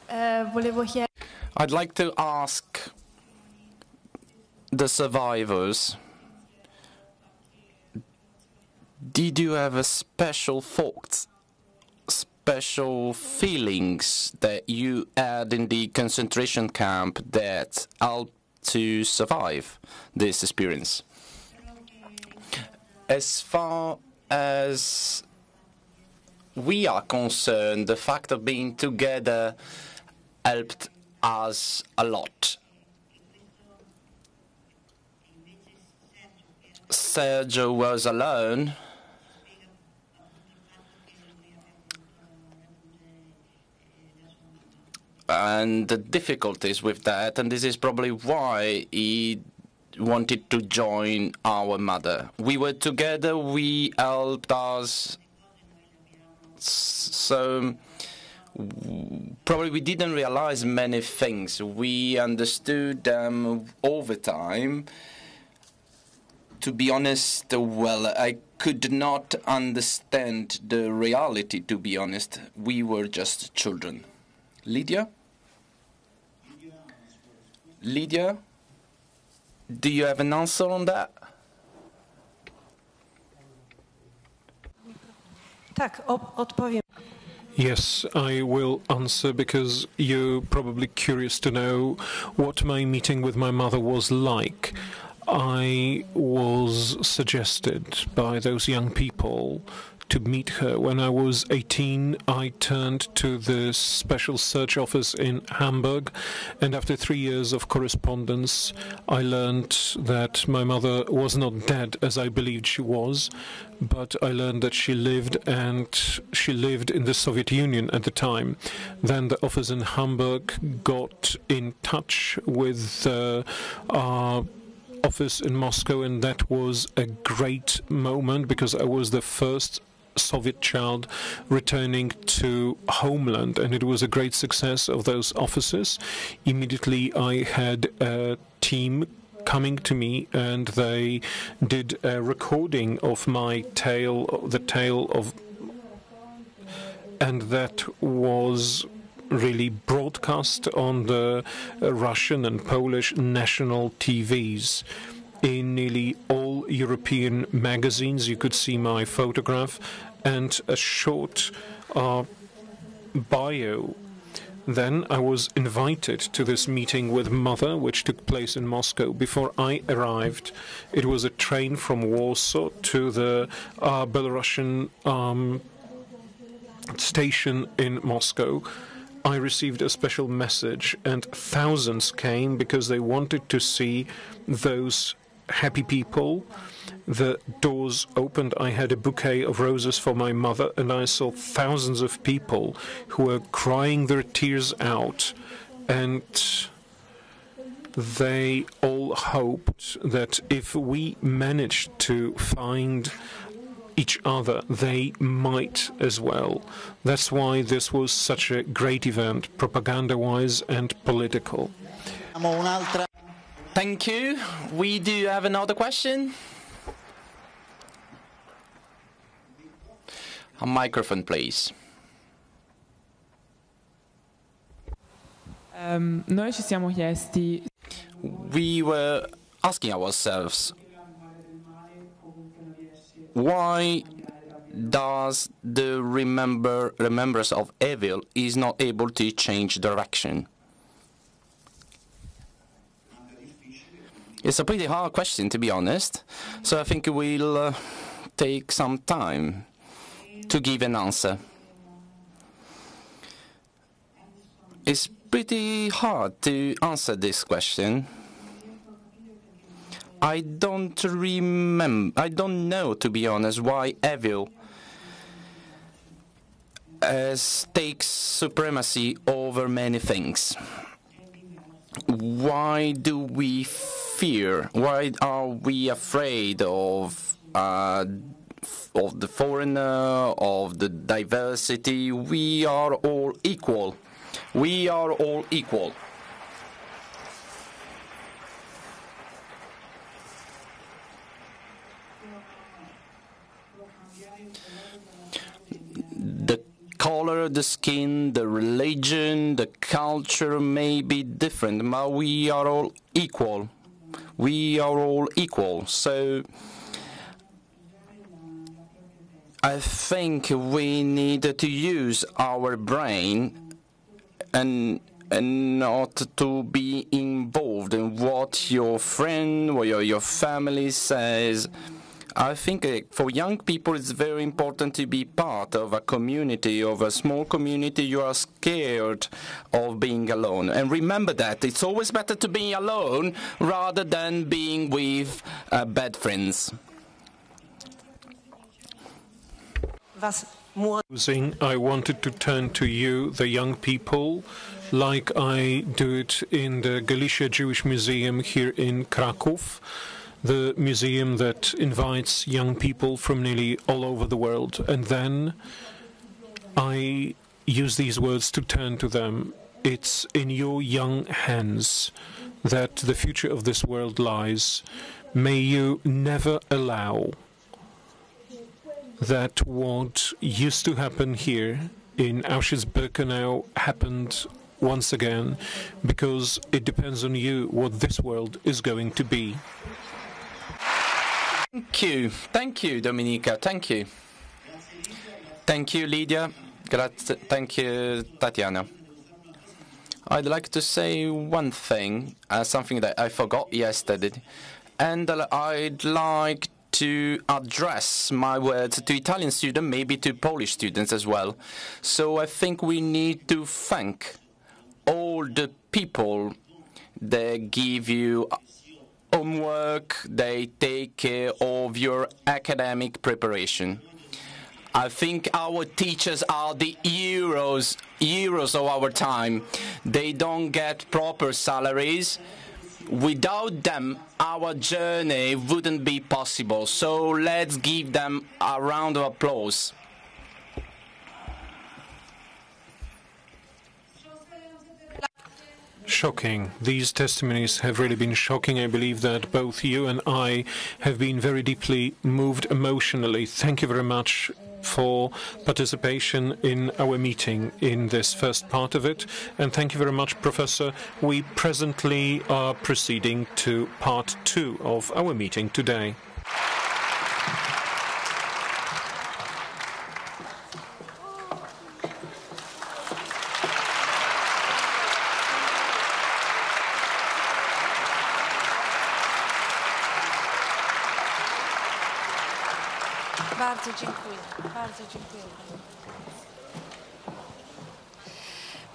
I'd like to ask the survivors, did you have a special thoughts, special feelings that you had in the concentration camp that helped to survive this experience? As far as we are concerned, the fact of being together helped us a lot. Sergio was alone, and the difficulties with that, and this is probably why he wanted to join our mother. We were together, we helped us, so probably we didn't realize many things. We understood them over time. To be honest, well, I could not understand the reality, to be honest. We were just children. Lydia? Lydia? Do you have an answer on that? Tak, odpowiem. Yes, I will answer because you're probably curious to know what my meeting with my mother was like. I was suggested by those young people to meet her. When I was 18, I turned to the special search office in Hamburg, and after 3 years of correspondence, I learned that my mother was not dead, as I believed she was, but I learned that she lived, and she lived in the Soviet Union at the time. Then the office in Hamburg got in touch with our office in Moscow, and that was a great moment because I was the first Soviet child returning to homeland, and it was a great success of those offices. Immediately I had a team coming to me, and they did a recording of my tale, the tale of, and that was really broadcast on the Russian and Polish national TVs. In nearly all European magazines, you could see my photograph and a short bio. Then I was invited to this meeting with Mother, which took place in Moscow. Before I arrived, it was a train from Warsaw to the Belarusian station in Moscow. I received a special message, and thousands came because they wanted to see those happy people. The doors opened. I had a bouquet of roses for my mother, and I saw thousands of people who were crying their tears out, and they all hoped that if we managed to find each other, they might as well. That's why this was such a great event, propaganda-wise and political. Thank you. We do have another question. A microphone, please. Noi ci siamo chiesti. We were asking ourselves, why does the remembrance of evil is not able to change direction? It's a pretty hard question, to be honest, so I think we'll take some time to give an answer. It's pretty hard to answer this question. I don't know, to be honest, why evil takes supremacy over many things. Why do we fear? Why are we afraid of the foreigner, of the diversity? We are all equal. We are all equal. The color, the skin, the religion, the culture may be different, but we are all equal. We are all equal. So I think we need to use our brain and not to be involved in what your friend or your family says. I think for young people it's very important to be part of a community, of a small community. You are scared of being alone. And remember that it's always better to be alone rather than being with bad friends. I wanted to turn to you, the young people, like I do it in the Galicia Jewish Museum here in Krakow, the museum that invites young people from nearly all over the world. And then I use these words to turn to them. It's in your young hands that the future of this world lies. May you never allow that what used to happen here in Auschwitz-Birkenau happened once again, because it depends on you what this world is going to be. Thank you, Dominika. Thank you. Thank you, Lydia. Thank you, Tatiana. I'd like to say one thing, something that I forgot yesterday, and I'd like to address my words to Italian students, maybe to Polish students as well. So I think we need to thank all the people that give you homework, they take care of your academic preparation. I think our teachers are the heroes of our time. They don't get proper salaries. Without them, our journey wouldn't be possible. So let's give them a round of applause. Shocking. These testimonies have really been shocking. I believe that both you and I have been very deeply moved emotionally. Thank you very much for participation in our meeting in this first part of it. And thank you very much, Professor. We presently are proceeding to part 2 of our meeting today. Bardzo dziękuję. Bardzo dziękuję.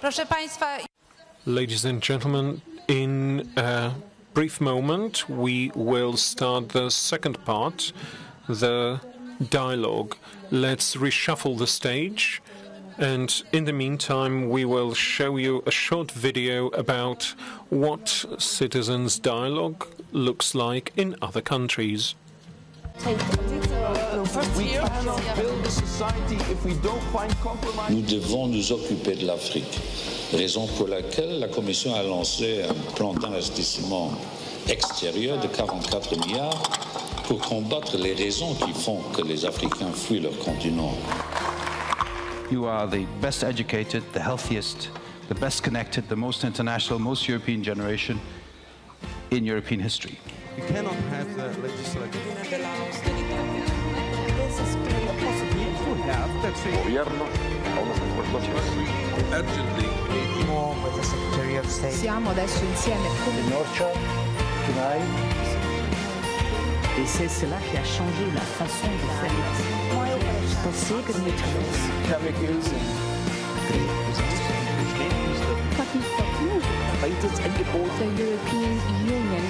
Proszę Państwa. Ladies and gentlemen, in a brief moment, we will start the second part, the dialogue. Let's reshuffle the stage. And in the meantime, we will show you a short video about what citizens' dialogue looks like in other countries. Nous devons nous occuper de l'Afrique, raison pour laquelle la Commission a lancé un plan d'investissement extérieur de 44 milliards pour combattre les raisons qui font que les Africains fuient leur continent. You are the best educated, the healthiest, the best connected, the most international, most European generation in European history. You cannot have the legislative. Urgently. More with the Secretary of State. Siamo adesso insieme. Et c'est cela qui a changé la façon de faire. The European Union.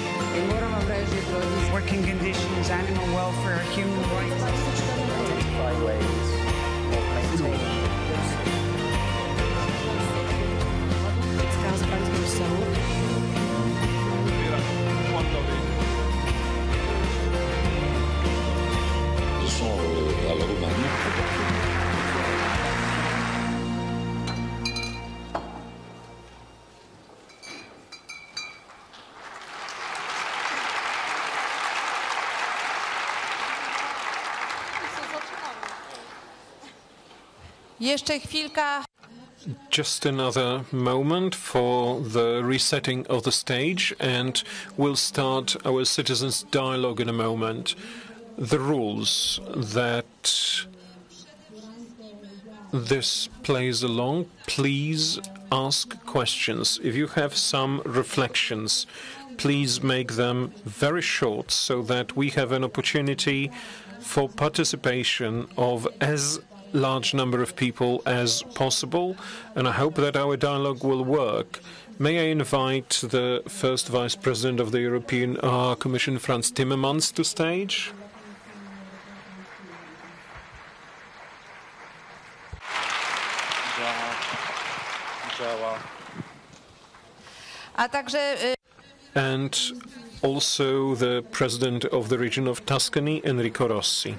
Working conditions, animal welfare, human rights. À la Roumanie. Jeszcze chwilka. just another moment for the resetting of the stage, and we'll start our citizens' dialogue in a moment. The rules that this plays along, please ask questions. If you have some reflections, please make them very short so that we have an opportunity for participation of as large number of people as possible, and I hope that our dialogue will work. May I invite the first Vice President of the European Commission, Fransem Timmermansem, to stage? And also the President of the region of Tuscany, Enrico Rossi.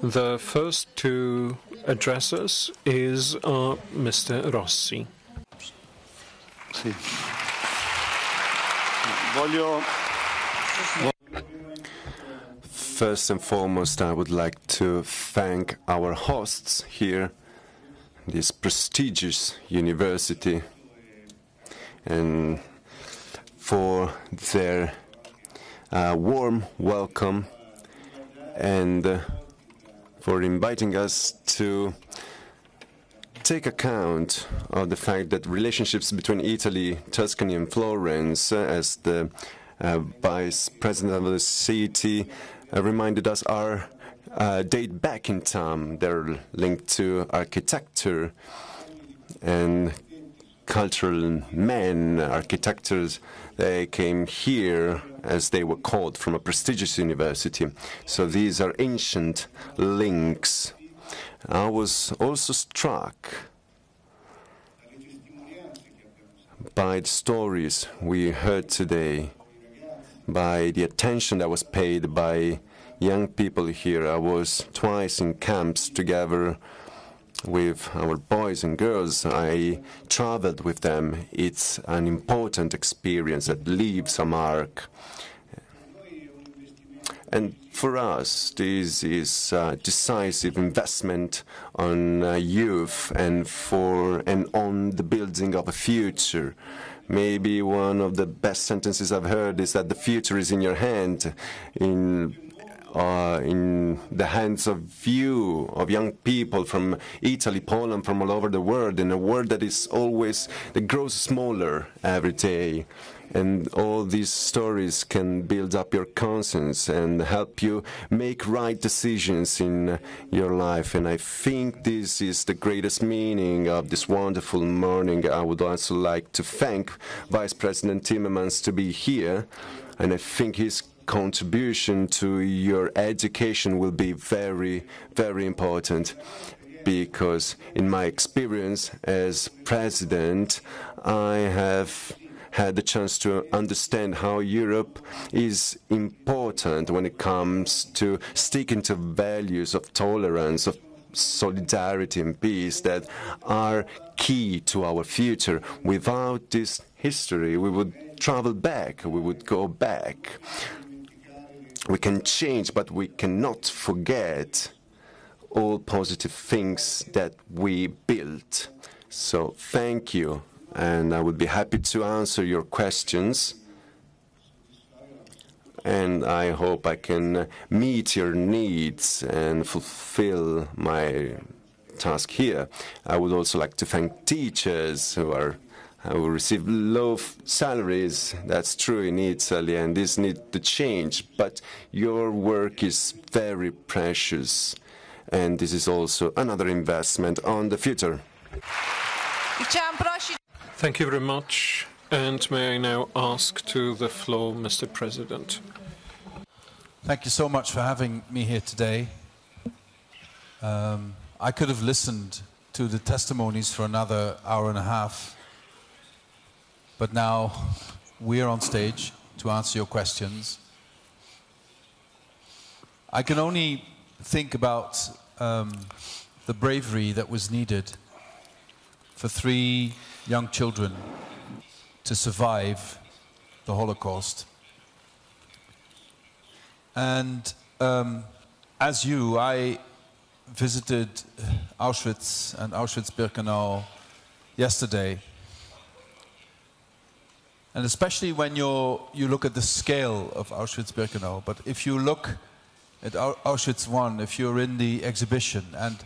The first to address us is Mr. Rossi. Sì. First and foremost, I would like to thank our hosts here, this prestigious university, and for their warm welcome and for inviting us to take account of the fact that relationships between Italy, Tuscany, and Florence, as the Vice President of the city reminded us, are date back in time. They're linked to architecture and cultural men, architects. They came here as they were called from a prestigious university. So these are ancient links. I was also struck by the stories we heard today, by the attention that was paid by young people here. I was twice in camps together with our boys and girls. I traveled with them. It's an important experience that leaves a mark. And for us, this is a decisive investment on youth and on the building of a future. Maybe one of the best sentences I've heard is that the future is in your hand, in the hands of young people from Italy, Poland, from all over the world, in a world that grows smaller every day. And all these stories can build up your conscience and help you make right decisions in your life. And I think this is the greatest meaning of this wonderful morning. I would also like to thank Vice President Timmermans to be here, and I think his contribution to your education will be very, very important, because in my experience as president, I have had the chance to understand how Europe is important when it comes to sticking to values of tolerance, of solidarity and peace that are key to our future. Without this history, we would travel back, we would go back. We can change, but we cannot forget all positive things that we built. So thank you, and I would be happy to answer your questions. And I hope I can meet your needs and fulfill my task here. I would also like to thank teachers who receive low salaries. That's true in Italy, and this needs to change. But your work is very precious, and this is also another investment on the future. Thank you very much. And may I now ask to the floor, Mr. President. Thank you so much for having me here today. I could have listened to the testimonies for another hour and a half, but now we're on stage to answer your questions. I can only think about the bravery that was needed for 3 young children to survive the Holocaust. And as you, I visited Auschwitz and Auschwitz-Birkenau yesterday. And especially when you look at the scale of Auschwitz-Birkenau, but if you look at Auschwitz I, if you're in the exhibition, and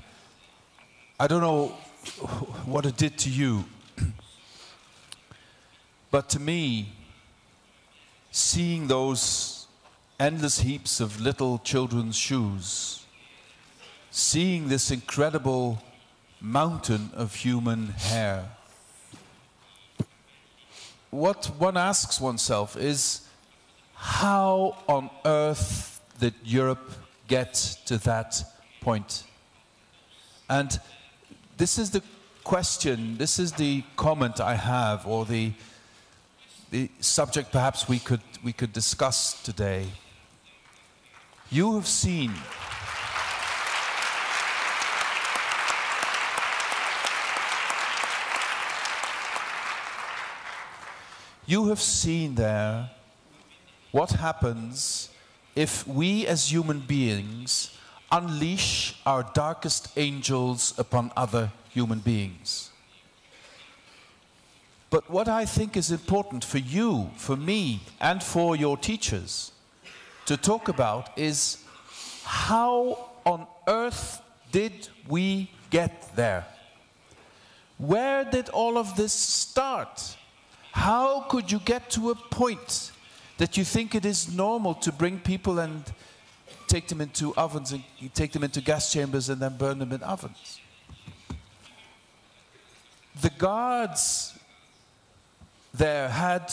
I don't know what it did to you, but to me, seeing those endless heaps of little children's shoes, seeing this incredible mountain of human hair, what one asks oneself is, how on earth did Europe get to that point? And this is the question, this is the comment I have, or the subject perhaps we could discuss today. You have seen there what happens if we as human beings unleash our darkest angels upon other human beings. But what I think is important for you, for me, and for your teachers to talk about is, how on earth did we get there? Where did all of this start? How could you get to a point that you think it is normal to bring people and take them into ovens, and take them into gas chambers and then burn them in ovens? The guards there had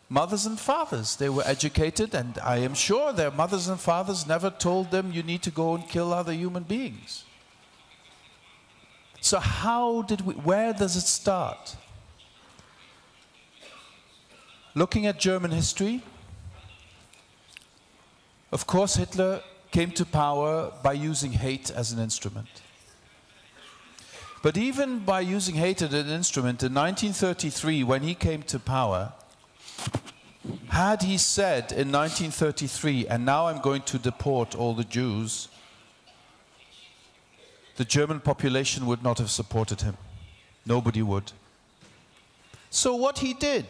mothers and fathers. They were educated, and I am sure their mothers and fathers never told them, you need to go and kill other human beings. So where does it start? Looking at German history, of course Hitler came to power by using hate as an instrument. But even by using hate as an instrument, in 1933, when he came to power, had he said in 1933, and now I'm going to deport all the Jews, the German population would not have supported him. Nobody would. So what he did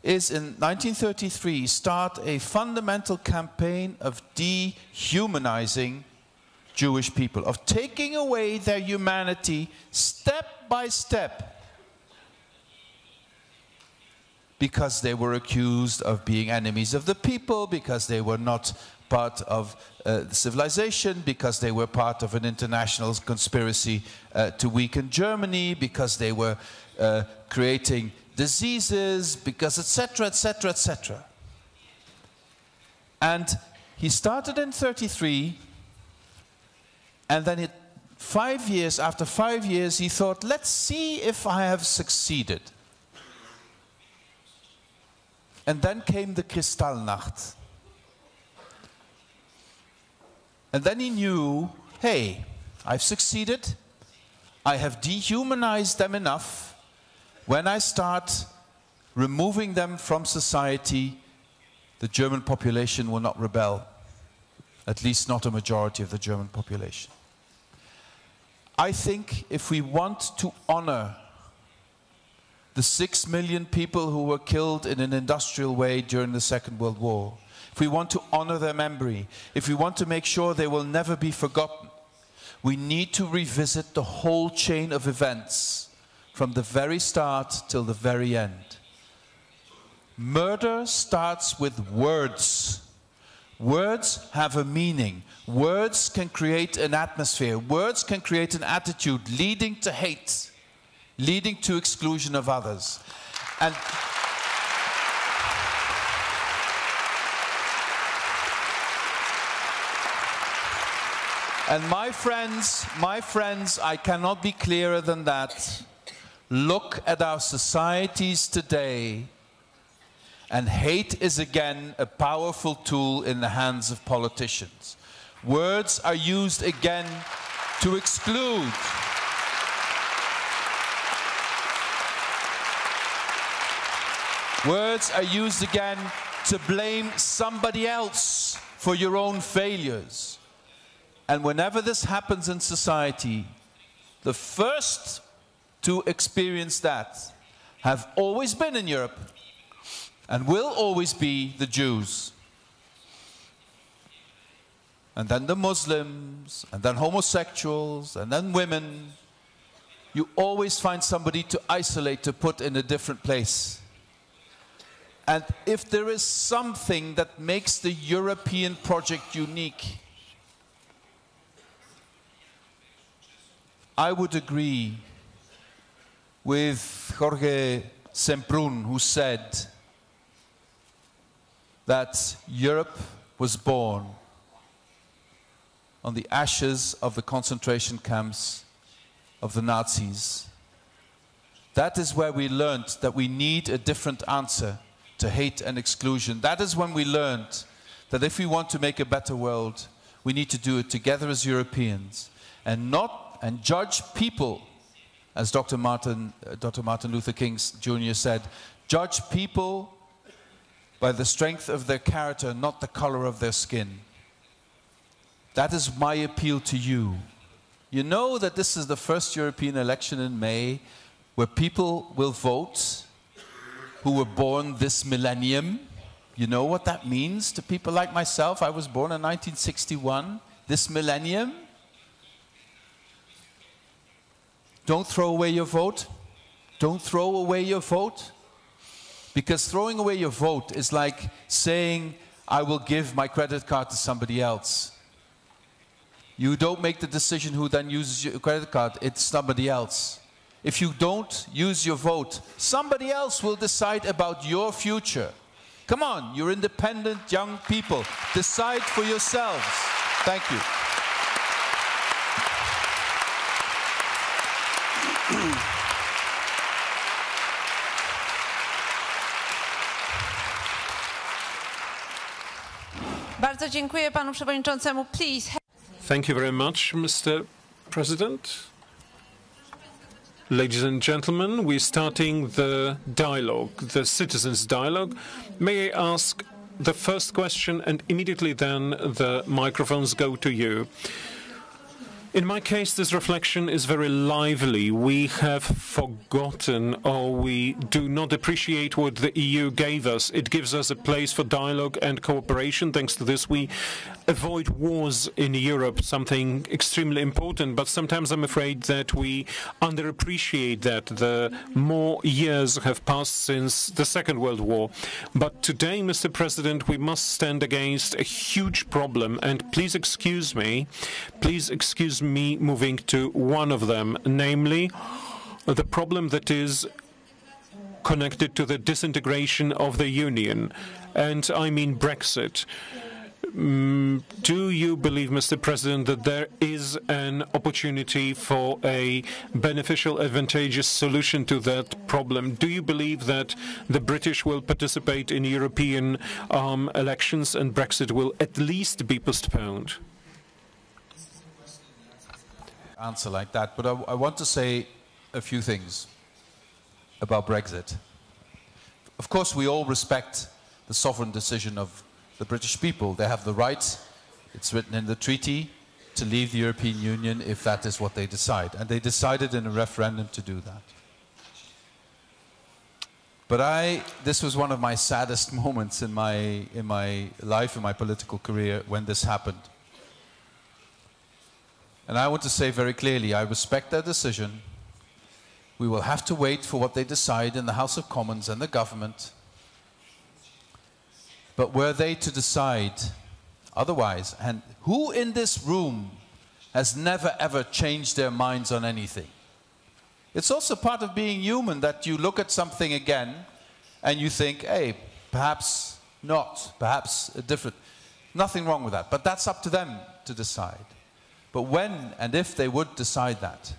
is, in 1933, start a fundamental campaign of dehumanizing Jewish people, of taking away their humanity step by step, because they were accused of being enemies of the people, because they were not part of civilization, because they were part of an international conspiracy to weaken Germany, because they were creating diseases, because etc., etc., etc. And he started in 1933, and then after 5 years, he thought, let's see if I have succeeded. And then came the Kristallnacht. And then he knew, hey, I've succeeded. I have dehumanized them enough. When I start removing them from society, the German population will not rebel. At least not a majority of the German population. I think if we want to honor the 6 million people who were killed in an industrial way during the Second World War, if we want to honor their memory, if we want to make sure they will never be forgotten, we need to revisit the whole chain of events from the very start till the very end. Murder starts with words. Words have a meaning. Words can create an atmosphere. Words can create an attitude leading to hate, leading to exclusion of others. And my friends, I cannot be clearer than that. Look at our societies today, and hate is again a powerful tool in the hands of politicians. Words are used again to exclude. Words are used again to blame somebody else for your own failures. And whenever this happens in society, the first to experience that have always been in Europe and will always be the Jews. And then the Muslims, and then homosexuals, and then women. You always find somebody to isolate, to put in a different place. And if there is something that makes the European project unique, I would agree with Jorge Semprún, who said that Europe was born on the ashes of the concentration camps of the Nazis. That is where we learned that we need a different answer to hate and exclusion. That is when we learned that if we want to make a better world, we need to do it together as Europeans and judge people, as Dr. Martin Luther King Jr. said, judge people by the strength of their character, not the color of their skin. That is my appeal to you. You know that this is the first European election in May where people will vote who were born this millennium. You know what that means to people like myself? I was born in 1961, this millennium. Don't throw away your vote. Don't throw away your vote. Because throwing away your vote is like saying, I will give my credit card to somebody else. You don't make the decision who then uses your credit card, it's somebody else. If you don't use your vote, somebody else will decide about your future. Come on, you're independent young people. Decide for yourselves. Thank you. Bardzo dziękuję panu przewodniczącemu. Please. Thank you very much, Mr. President. Ladies and gentlemen, we're starting the dialogue, the citizens' dialogue. May I ask the first question, and immediately then the microphones go to you. In my case, this reflection is very lively. We have forgotten, or we do not appreciate what the EU gave us. It gives us a place for dialogue and cooperation. Thanks to this, we avoid wars in Europe, something extremely important. But sometimes I'm afraid that we underappreciate that. The more years have passed since the Second World War. But today, Mr. President, we must stand against a huge problem. And please excuse me moving to one of them, namely the problem that is connected to the disintegration of the Union, and I mean Brexit. Do you believe, Mr. President, that there is an opportunity for a beneficial, advantageous solution to that problem? Do you believe that the British will participate in European elections and Brexit will at least be postponed? Answer like that, but I want to say a few things about Brexit. Of course, we all respect the sovereign decision of the British people. They have the right, it's written in the treaty, to leave the European Union if that is what they decide. And they decided in a referendum to do that. But this was one of my saddest moments in my life, in my political career, when this happened. And I want to say very clearly, I respect their decision. We will have to wait for what they decide in the House of Commons and the government. But were they to decide otherwise, and who in this room has never ever changed their minds on anything? It's also part of being human that you look at something again and you think, hey, perhaps not, perhaps different. Nothing wrong with that, but that's up to them to decide. But when and if they would decide that,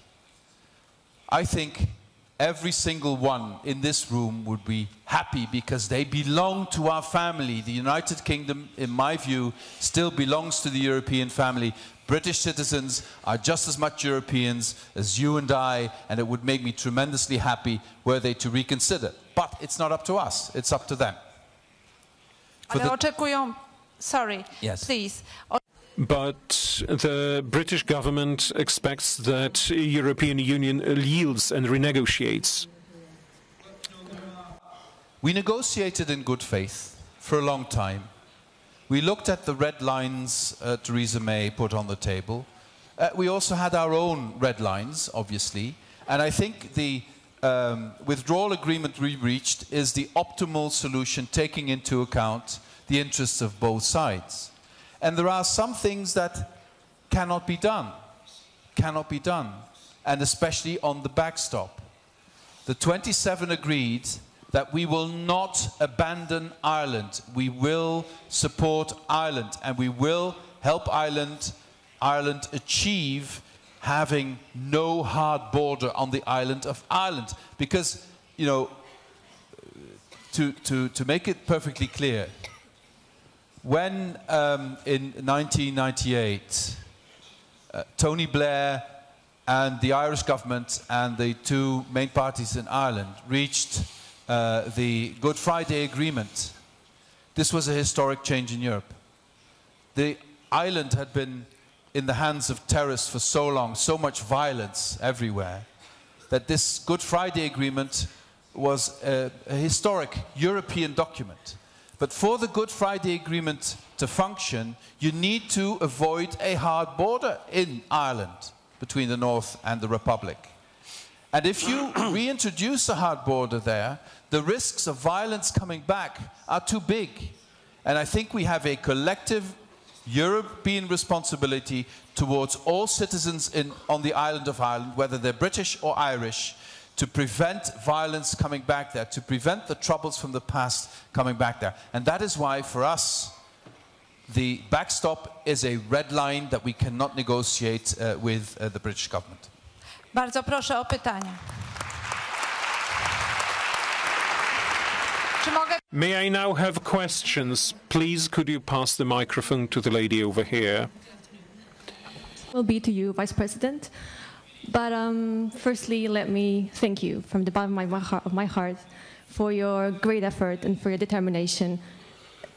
I think every single one in this room would be happy because they belong to our family. The United Kingdom, in my view, still belongs to the European family. British citizens are just as much Europeans as you and I, and it would make me tremendously happy were they to reconsider. but it's not up to us, it's up to them. Ale oczekują, sorry, yes. please. But the British government expects that European Union yields and renegotiates. We negotiated in good faith for a long time. We looked at the red lines Theresa May put on the table. We also had our own red lines, obviously. And I think the withdrawal agreement we reached is the optimal solution, taking into account the interests of both sides. And there are some things that cannot be done, and especially on the backstop. The 27 agreed that we will not abandon Ireland. We will support Ireland, and we will help Ireland achieve having no hard border on the island of Ireland. Because, you know, to make it perfectly clear, when in 1998 Tony Blair and the Irish government and the two main parties in Ireland reached the Good Friday Agreement, this was a historic change in Europe. The island had been in the hands of terrorists for so long, so much violence everywhere, that this Good Friday Agreement was a historic European document. But for the Good Friday Agreement to function, you need to avoid a hard border in Ireland between the North and the Republic. And if you reintroduce a hard border there, the risks of violence coming back are too big. And I think we have a collective European responsibility towards all citizens on the island of Ireland, whether they're British or Irish, to prevent violence coming back there, to prevent the troubles from the past coming back there. And that is why, for us, the backstop is a red line that we cannot negotiate with the British government. Bardzo proszę o pytania. Czy mogę... May I now have questions? Please, could you pass the microphone to the lady over here? Will be to you, Vice President. But firstly, let me thank you from the bottom of my heart for your great effort and for your determination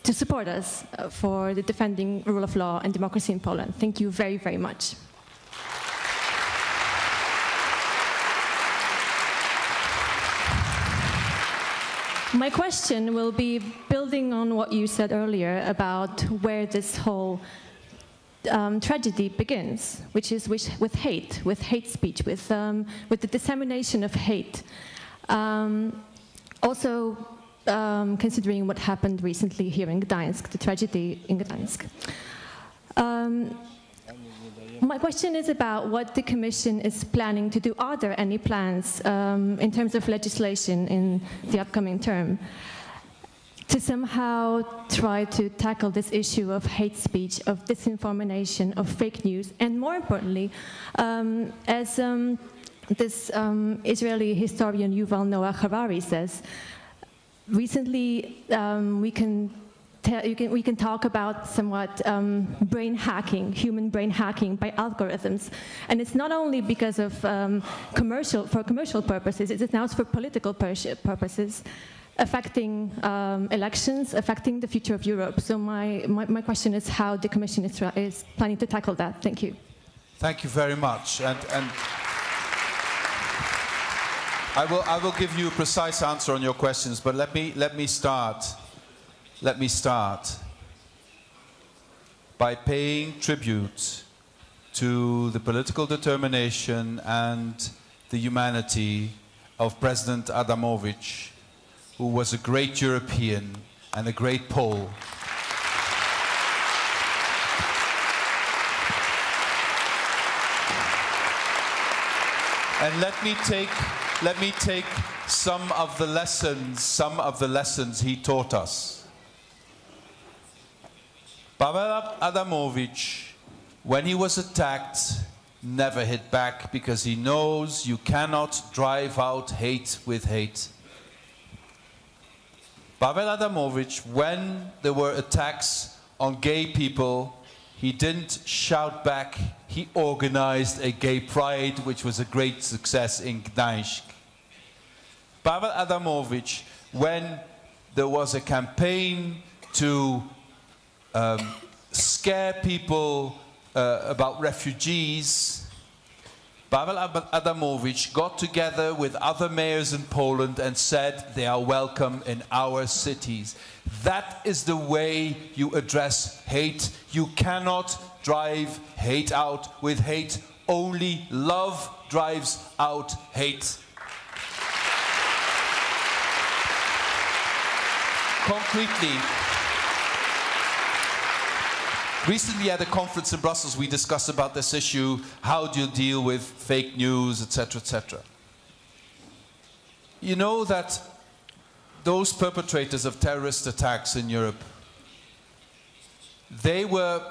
to support us for the defending rule of law and democracy in Poland. Thank you very, very much. My question will be building on what you said earlier about where this whole tragedy begins, which is with hate speech, with the dissemination of hate. Also, considering what happened recently here in Gdańsk, the tragedy in Gdańsk. My question is about what the Commission is planning to do. Are there any plans in terms of legislation in the upcoming term to somehow try to tackle this issue of hate speech, of disinformation, of fake news, and more importantly, as this Israeli historian Yuval Noah Harari says, recently we can talk about somewhat brain hacking, human brain hacking by algorithms, and it's not only because of commercial purposes; it's now for political purposes, affecting elections, affecting the future of Europe. So my question is how the Commission is planning to tackle that. Thank you. Thank you very much, and I will give you a precise answer on your questions. But let me start by paying tribute to the political determination and the humanity of President Adamovich, who was a great European and a great Pole. And let me take some of the lessons he taught us. Pavel Adamovich, when he was attacked, never hit back because he knows you cannot drive out hate with hate. Pavel Adamovich, when there were attacks on gay people, he didn't shout back. He organized a gay pride, which was a great success in Gdańsk. Pavel Adamovich, when there was a campaign to scare people about refugees, Pavel Adamovich got together with other mayors in Poland and said they are welcome in our cities. That is the way you address hate. You cannot drive hate out with hate. Only love drives out hate. Concretely, recently at a conference in Brussels we discussed about this issue, how do you deal with fake news, etc., etc. You know that those perpetrators of terrorist attacks in Europe, they were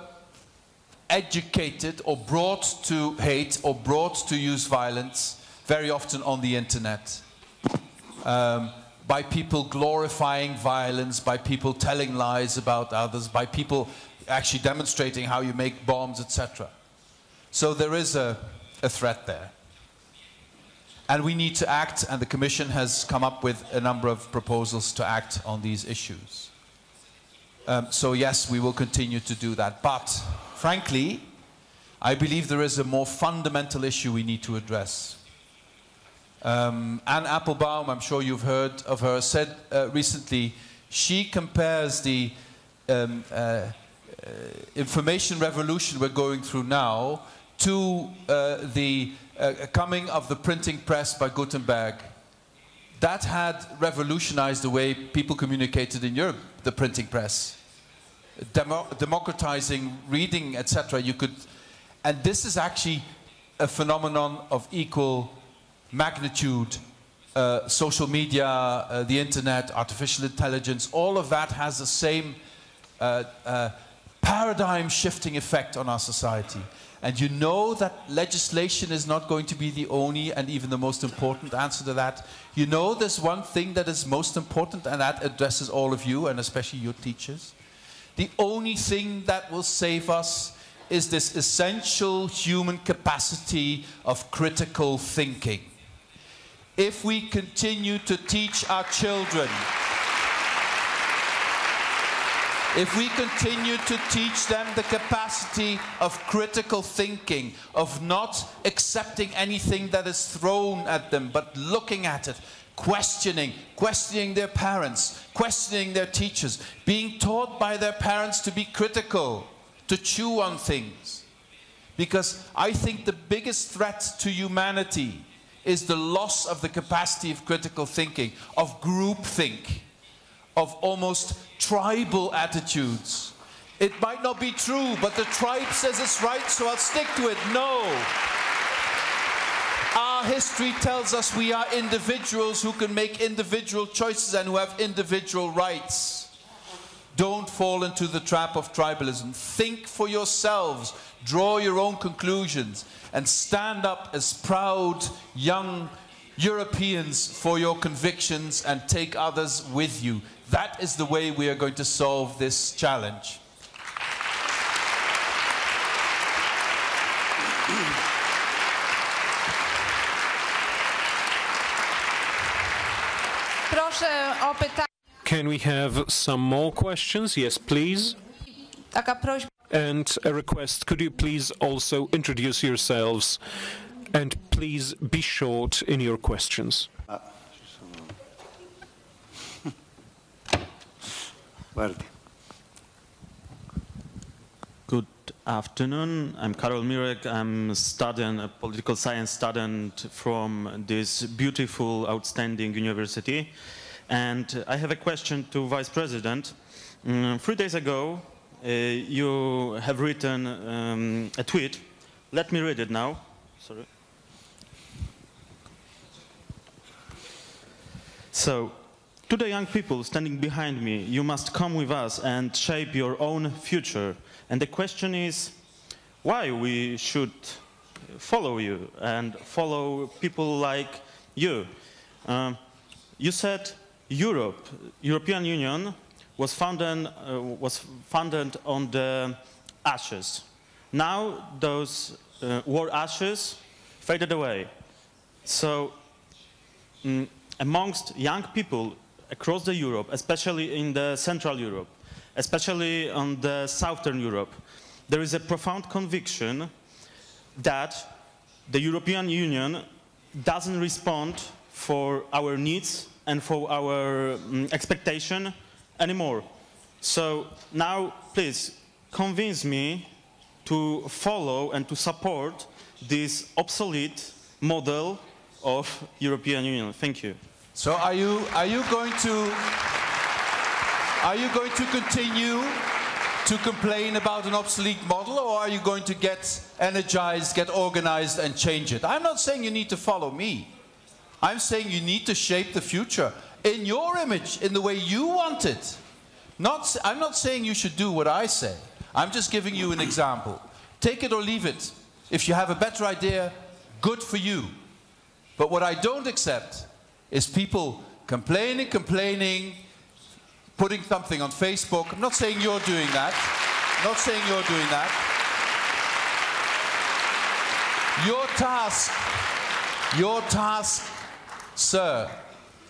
educated or brought to hate or brought to use violence very often on the internet. By people glorifying violence, by people telling lies about others, by people actually demonstrating how you make bombs, etc. So there is a threat there. And we need to act, and the Commission has come up with a number of proposals to act on these issues. So yes, we will continue to do that. But, frankly, I believe there is a more fundamental issue we need to address. Anne Applebaum, I'm sure you've heard of her, said recently, she compares the information revolution we're going through now to the coming of the printing press by Gutenberg. That had revolutionized the way people communicated in Europe, the printing press. Democratizing reading, etc. And this is actually a phenomenon of equal magnitude. Social media, the internet, artificial intelligence, all of that has the same paradigm-shifting effect on our society. And you know that legislation is not going to be the only and even the most important answer to that. You know there's one thing that is most important, and that addresses all of you, and especially your teachers. The only thing that will save us is this essential human capacity of critical thinking. If we continue to teach our children, if we continue to teach them the capacity of critical thinking, of not accepting anything that is thrown at them, but looking at it, questioning their parents, questioning their teachers, being taught by their parents to be critical, to chew on things. Because I think the biggest threat to humanity is the loss of the capacity of critical thinking, of groupthink, of almost tribal attitudes. It might not be true, but the tribe says it's right, so I'll stick to it. No. Our history tells us we are individuals who can make individual choices and who have individual rights. Don't fall into the trap of tribalism. Think for yourselves, draw your own conclusions, and stand up as proud young Europeans for your convictions and take others with you. That is the way we are going to solve this challenge. Proszę o pytanie. Can we have some more questions? Yes, please. Taka prośba. And a request, could you please also introduce yourselves and please be short in your questions. Good afternoon. I'm Karol Mirek. I'm a political science student from this beautiful, outstanding university. And I have a question to Vice President. 3 days ago, you have written a tweet. Let me read it now. Sorry. So, to the young people standing behind me, you must come with us and shape your own future. And the question is, why we should follow you and follow people like you? You said European Union was founded on the ashes. Now those war ashes faded away. So amongst young people across the Europe, especially in the Central Europe, especially on the Southern Europe, there is a profound conviction that the European Union doesn't respond for our needs and for our expectation anymore. So now, please, convince me to follow and to support this obsolete model of European Union. Thank you. So are you going to continue to complain about an obsolete model, or are you going to get energized, get organized, and change it? I'm not saying you need to follow me. I'm saying you need to shape the future in your image, in the way you want it. I'm not saying you should do what I say. I'm just giving you an example. Take it or leave it. If you have a better idea, good for you. But what I don't accept is people complaining, putting something on Facebook. I'm not saying you're doing that. I'm not saying you're doing that. Your task, sir,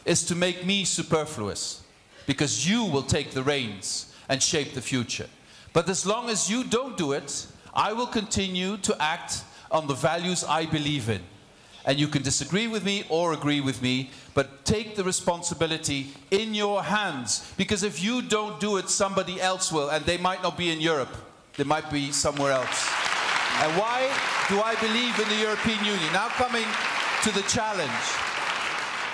is to make me superfluous, because you will take the reins and shape the future. But as long as you don't do it, I will continue to act on the values I believe in. And you can disagree with me or agree with me, but take the responsibility in your hands. Because if you don't do it, somebody else will, and they might not be in Europe. They might be somewhere else. And why do I believe in the European Union? Now coming to the challenge.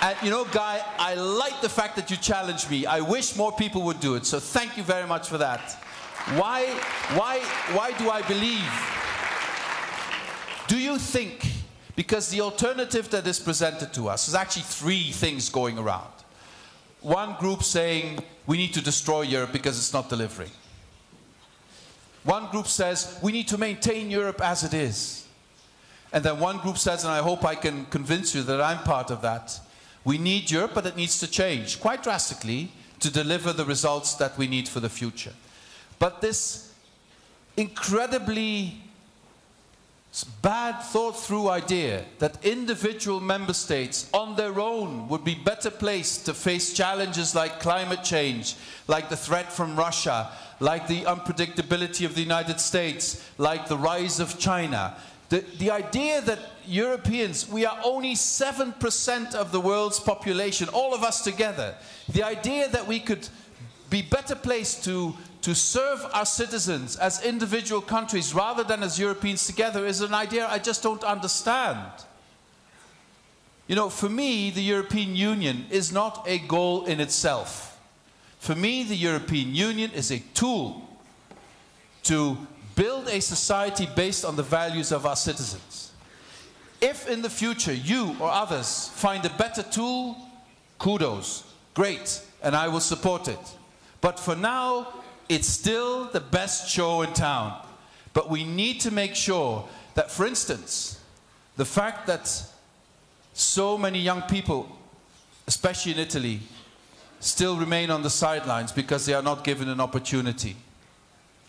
And you know, Guy, I like the fact that you challenged me. I wish more people would do it, so thank you very much for that. Why do I believe? Do you think, because the alternative that is presented to us is actually three things going around. One group saying we need to destroy Europe because it's not delivering. One group says we need to maintain Europe as it is. And then one group says, and I hope I can convince you that I'm part of that, we need Europe, but it needs to change quite drastically to deliver the results that we need for the future. But this incredibly bad thought-through idea that individual member states on their own would be better placed to face challenges like climate change, like the threat from Russia, like the unpredictability of the United States, like the rise of China. The idea that Europeans, we are only 7% of the world's population, all of us together. The idea that we could be better placed to serve our citizens as individual countries rather than as Europeans together is an idea I just don't understand. You know, for me, the European Union is not a goal in itself. For me, the European Union is a tool to build a society based on the values of our citizens. If in the future you or others find a better tool, kudos, great, and I will support it. But for now, it's still the best show in town. But we need to make sure that, for instance, the fact that so many young people, especially in Italy, still remain on the sidelines because they are not given an opportunity.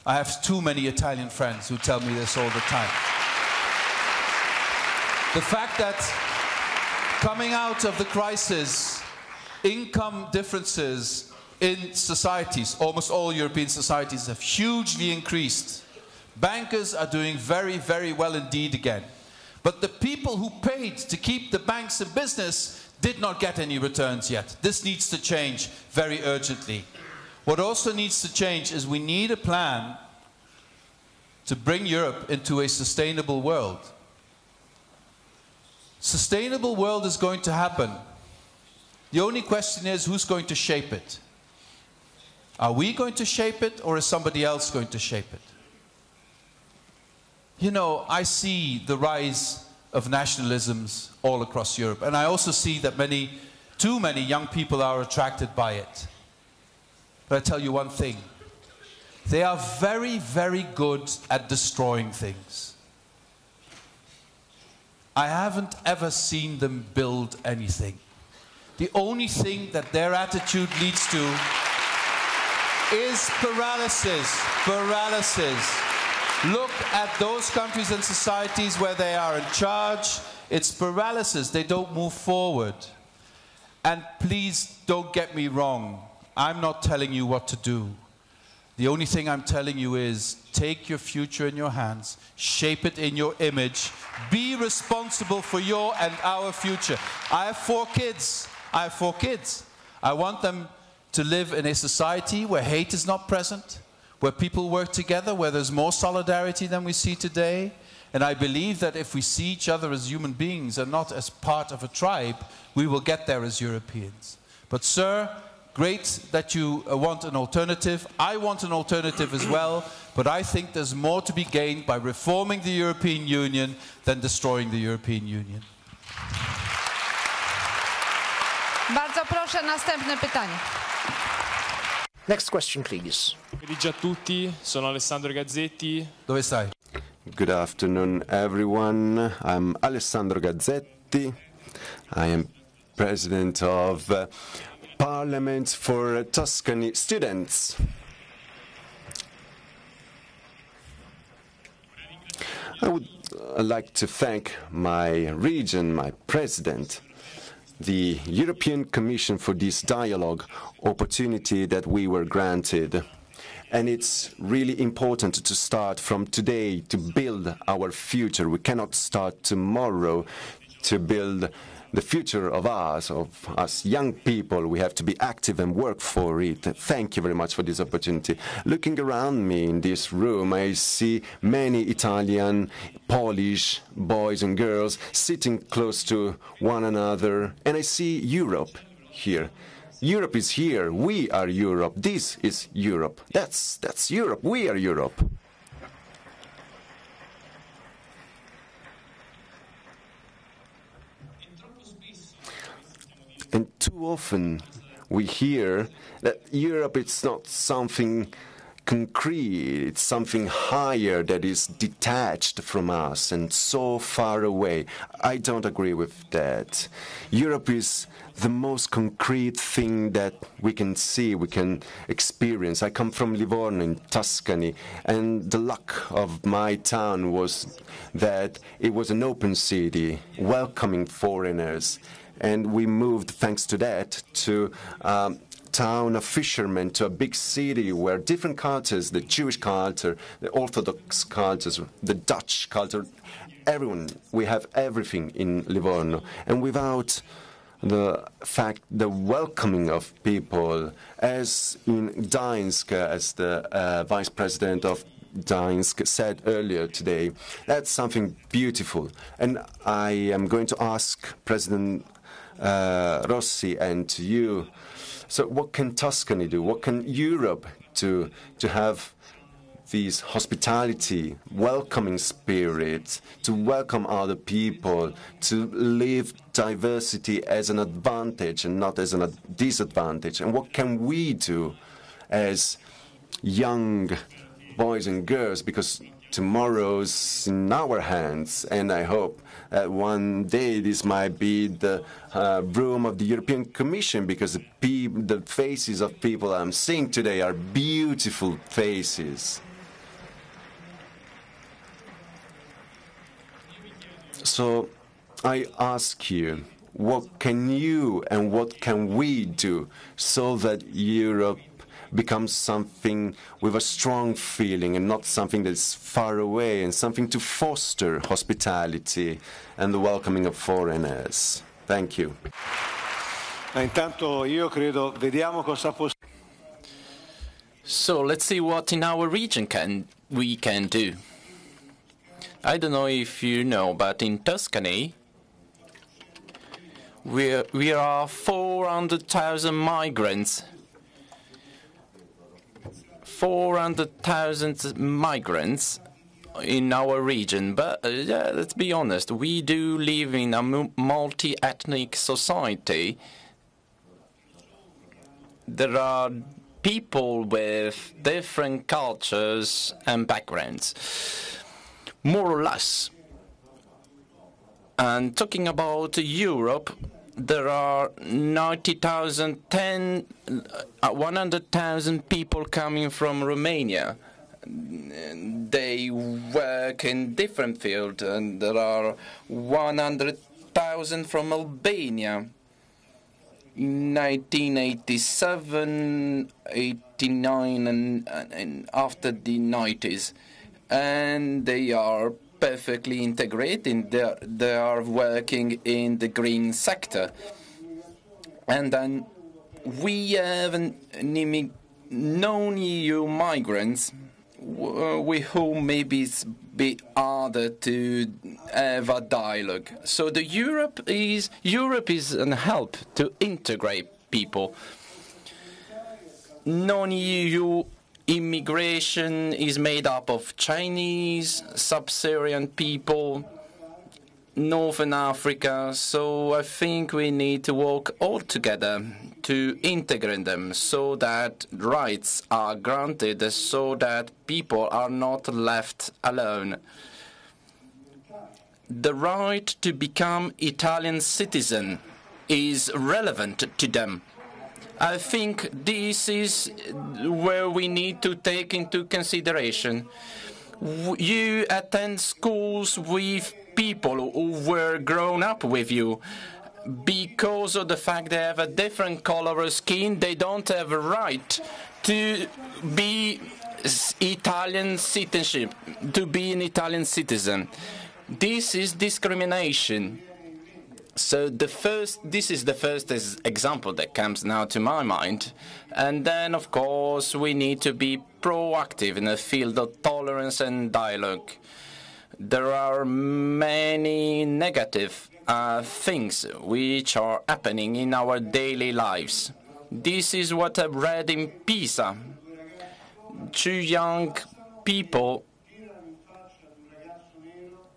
I have too many Italian friends who tell me this all the time. The fact that coming out of the crisis, income differences in societies, almost all European societies, have hugely increased. Bankers are doing very, very well indeed again. But the people who paid to keep the banks in business did not get any returns yet. This needs to change very urgently. What also needs to change is we need a plan to bring Europe into a sustainable world. Sustainable world is going to happen. The only question is, who's going to shape it? Are we going to shape it, or is somebody else going to shape it? You know, I see the rise of nationalisms all across Europe, and I also see that too many young people are attracted by it. But I tell you one thing, they are very, very good at destroying things. I haven't ever seen them build anything. The only thing that their attitude leads to is paralysis. Paralysis. Look at those countries and societies where they are in charge. It's paralysis. They don't move forward. And please don't get me wrong. I'm not telling you what to do. The only thing I'm telling you is take your future in your hands, shape it in your image, be responsible for your and our future. I have 4 kids. I want them to live in a society where hate is not present, where people work together, where there's more solidarity than we see today. And I believe that if we see each other as human beings and not as part of a tribe, we will get there as Europeans. But sir, great that you want an alternative. I want an alternative as well, but I think there's more to be gained by reforming the European Union than destroying the European Union. Bardzo proszę, następne pytanie. Next question, please. Buongiorno a tutti, sono Alessandro Gazzetti. Dove stai? Good afternoon, everyone. I'm Alessandro Gazzetti. I am president of Parliament for Tuscany students. I would like to thank my region, my president, the European Commission for this dialogue opportunity that we were granted. And it's really important to start from today to build our future. We cannot start tomorrow to build the future of us young people. We have to be active and work for it. Thank you very much for this opportunity. Looking around me in this room, I see many Italian, Polish boys and girls sitting close to one another, and I see Europe here. Europe is here. We are Europe. This is Europe. That's Europe. We are Europe. And too often we hear that Europe is not something concrete, it's something higher that is detached from us and so far away. I don't agree with that. Europe is the most concrete thing that we can see, we can experience. I come from Livorno in Tuscany, and the luck of my town was that it was an open city, welcoming foreigners. And we moved, thanks to that, to town of fishermen, to a big city where different cultures, the Jewish culture, the Orthodox cultures, the Dutch culture, everyone, we have everything in Livorno. And without the fact, the welcoming of people, as in Gdańsk, as the Vice President of Gdańsk said earlier today, that's something beautiful. And I am going to ask President Rossi and to you, so what can Tuscany do? What can Europe do to have this hospitality, welcoming spirit, to welcome other people, to live diversity as an advantage and not as a disadvantage? And what can we do as young boys and girls? Because tomorrow's in our hands, and I hope that one day this might be the room of the European Commission, because the faces of people I'm seeing today are beautiful faces. So I ask you, what can you and what can we do so that Europe becomes something with a strong feeling and not something that's far away, and something to foster hospitality and the welcoming of foreigners? Thank you. So let's see what in our region we can do. I don't know if you know, but in Tuscany we are 400,000 migrants. 400,000 migrants in our region, but yeah, let's be honest, we do live in a multi-ethnic society. There are people with different cultures and backgrounds, more or less. And talking about Europe, there are 100,000 people coming from Romania. They work in different fields, and there are 100,000 from Albania. 1987, 89, and after the 90s. And they are perfectly integrated. They are working in the green sector. And then we have non-EU migrants with whom maybe it's a bit harder to have a dialogue. So the Europe is an help to integrate people. Non-EU immigration is made up of Chinese, Sub-Saharan people, Northern Africa, so I think we need to work all together to integrate them so that rights are granted, so that people are not left alone. The right to become Italian citizen is relevant to them. I think this is where we need to take into consideration. You attend schools with people who were grown up with you. Because of the fact they have a different color of skin, they don't have a right to be Italian citizenship, to be an Italian citizen. This is discrimination. So this is the first example that comes now to my mind. And then, of course, we need to be proactive in the field of tolerance and dialogue. There are many negative things which are happening in our daily lives. This is what I've read in Pisa. 2 young people,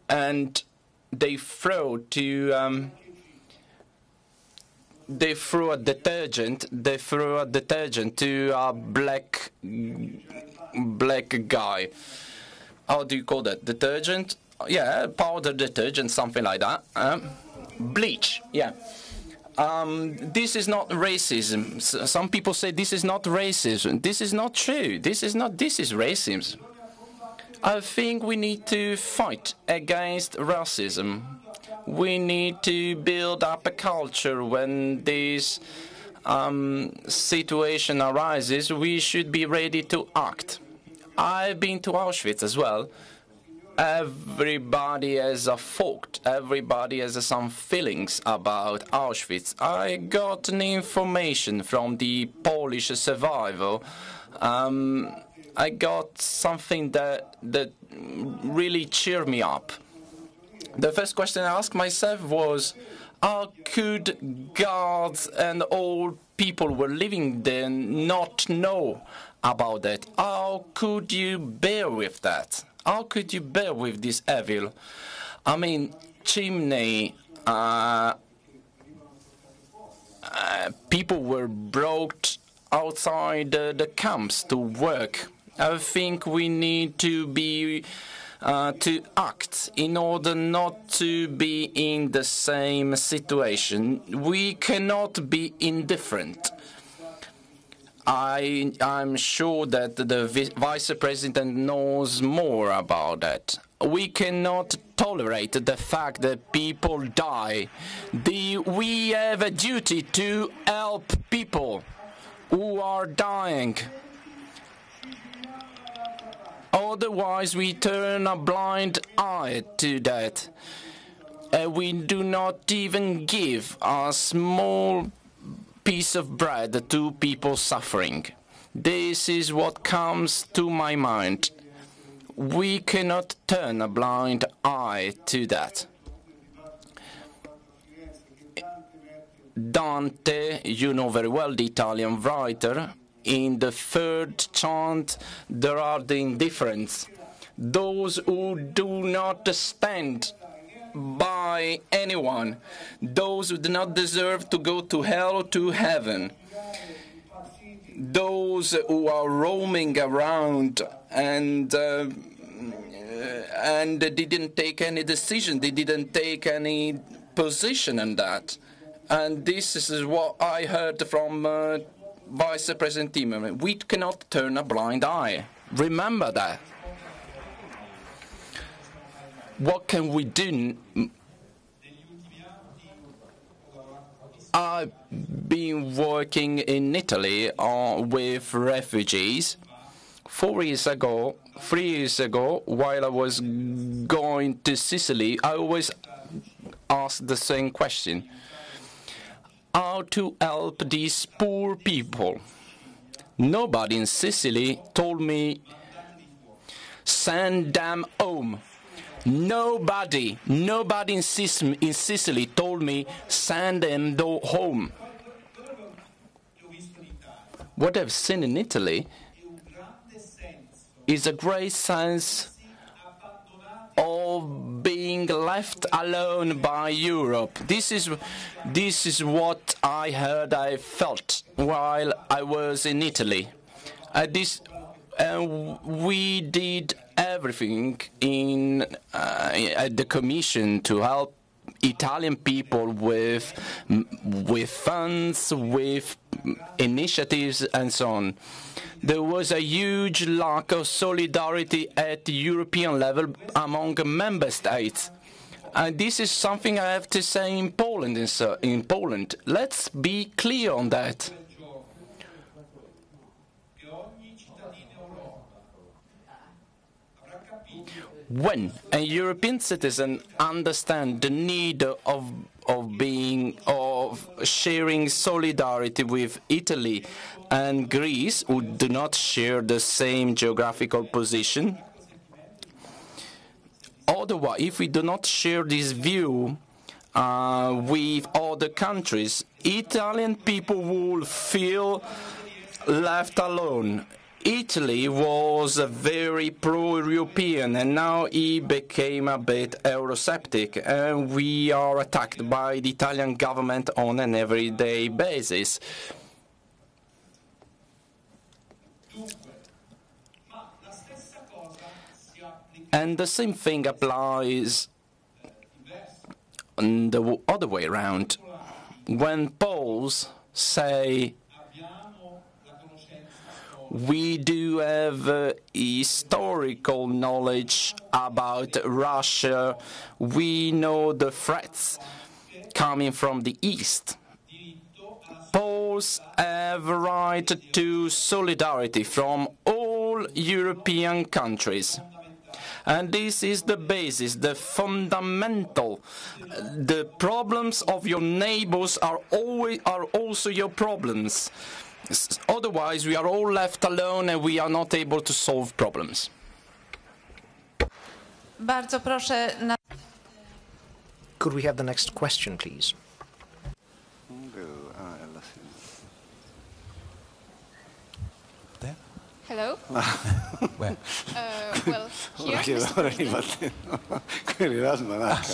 and they threw a detergent to a black guy. How do you call that? Detergent? Yeah, powder detergent, something like that. Bleach, yeah. This is not racism. Some people say this is not racism. This is not true. This is racism. I think we need to fight against racism. We need to build up a culture when this situation arises. We should be ready to act. I've been to Auschwitz as well. Everybody has a thought. Everybody has some feelings about Auschwitz. I got an information from the Polish survivor. I got something that really cheered me up. The first question I asked myself was, how could guards and all people who were living there not know about that? How could you bear with that? How could you bear with this evil? I mean, chimney, people were brought outside the camps to work. I think we need to be to act in order not to be in the same situation. We cannot be indifferent. I'm sure that the Vice President knows more about that. We cannot tolerate the fact that people die. We have a duty to help people who are dying. Otherwise, we turn a blind eye to that. We do not even give a small piece of bread to people suffering. This is what comes to my mind. We cannot turn a blind eye to that. Dante, you know very well, the Italian writer, in the third chant, there are the indifferents, those who do not stand by anyone, those who do not deserve to go to hell or to heaven, those who are roaming around and they didn't take any decision, they didn't take any position in that. And this is what I heard from Vice President Timmermansem. We cannot turn a blind eye. Remember that. What can we do? I've been working in Italy with refugees. 3 years ago, while I was going to Sicily, I always asked the same question: how to help these poor people? Nobody in Sicily told me, send them home. Nobody in Sicily told me, send them home. What I've seen in Italy is a great sense of being left alone by Europe. This is what I heard, I felt while I was in Italy. We did everything at the Commission to help Italian people with funds, with initiatives, and so on. There was a huge lack of solidarity at the European level among member states. And this is something I have to say in Poland. Let's be clear on that. When a European citizen understands the need of sharing solidarity with Italy and Greece, who do not share the same geographical position, otherwise, if we do not share this view with other countries, Italian people will feel left alone. Italy was very pro-European, and now he became a bit Eurosceptic, and we are attacked by the Italian government on an everyday basis. And the same thing applies the other way around. When Poles say, we do have historical knowledge about Russia, we know the threats coming from the East. Poles have a right to solidarity from all European countries. And this is the basis, the fundamental. The problems of your neighbors are also your problems. Otherwise, we are all left alone and we are not able to solve problems. Bardzo proszę. Could we have the next question, please? There? Hello? Where? Well, here, Mr. President.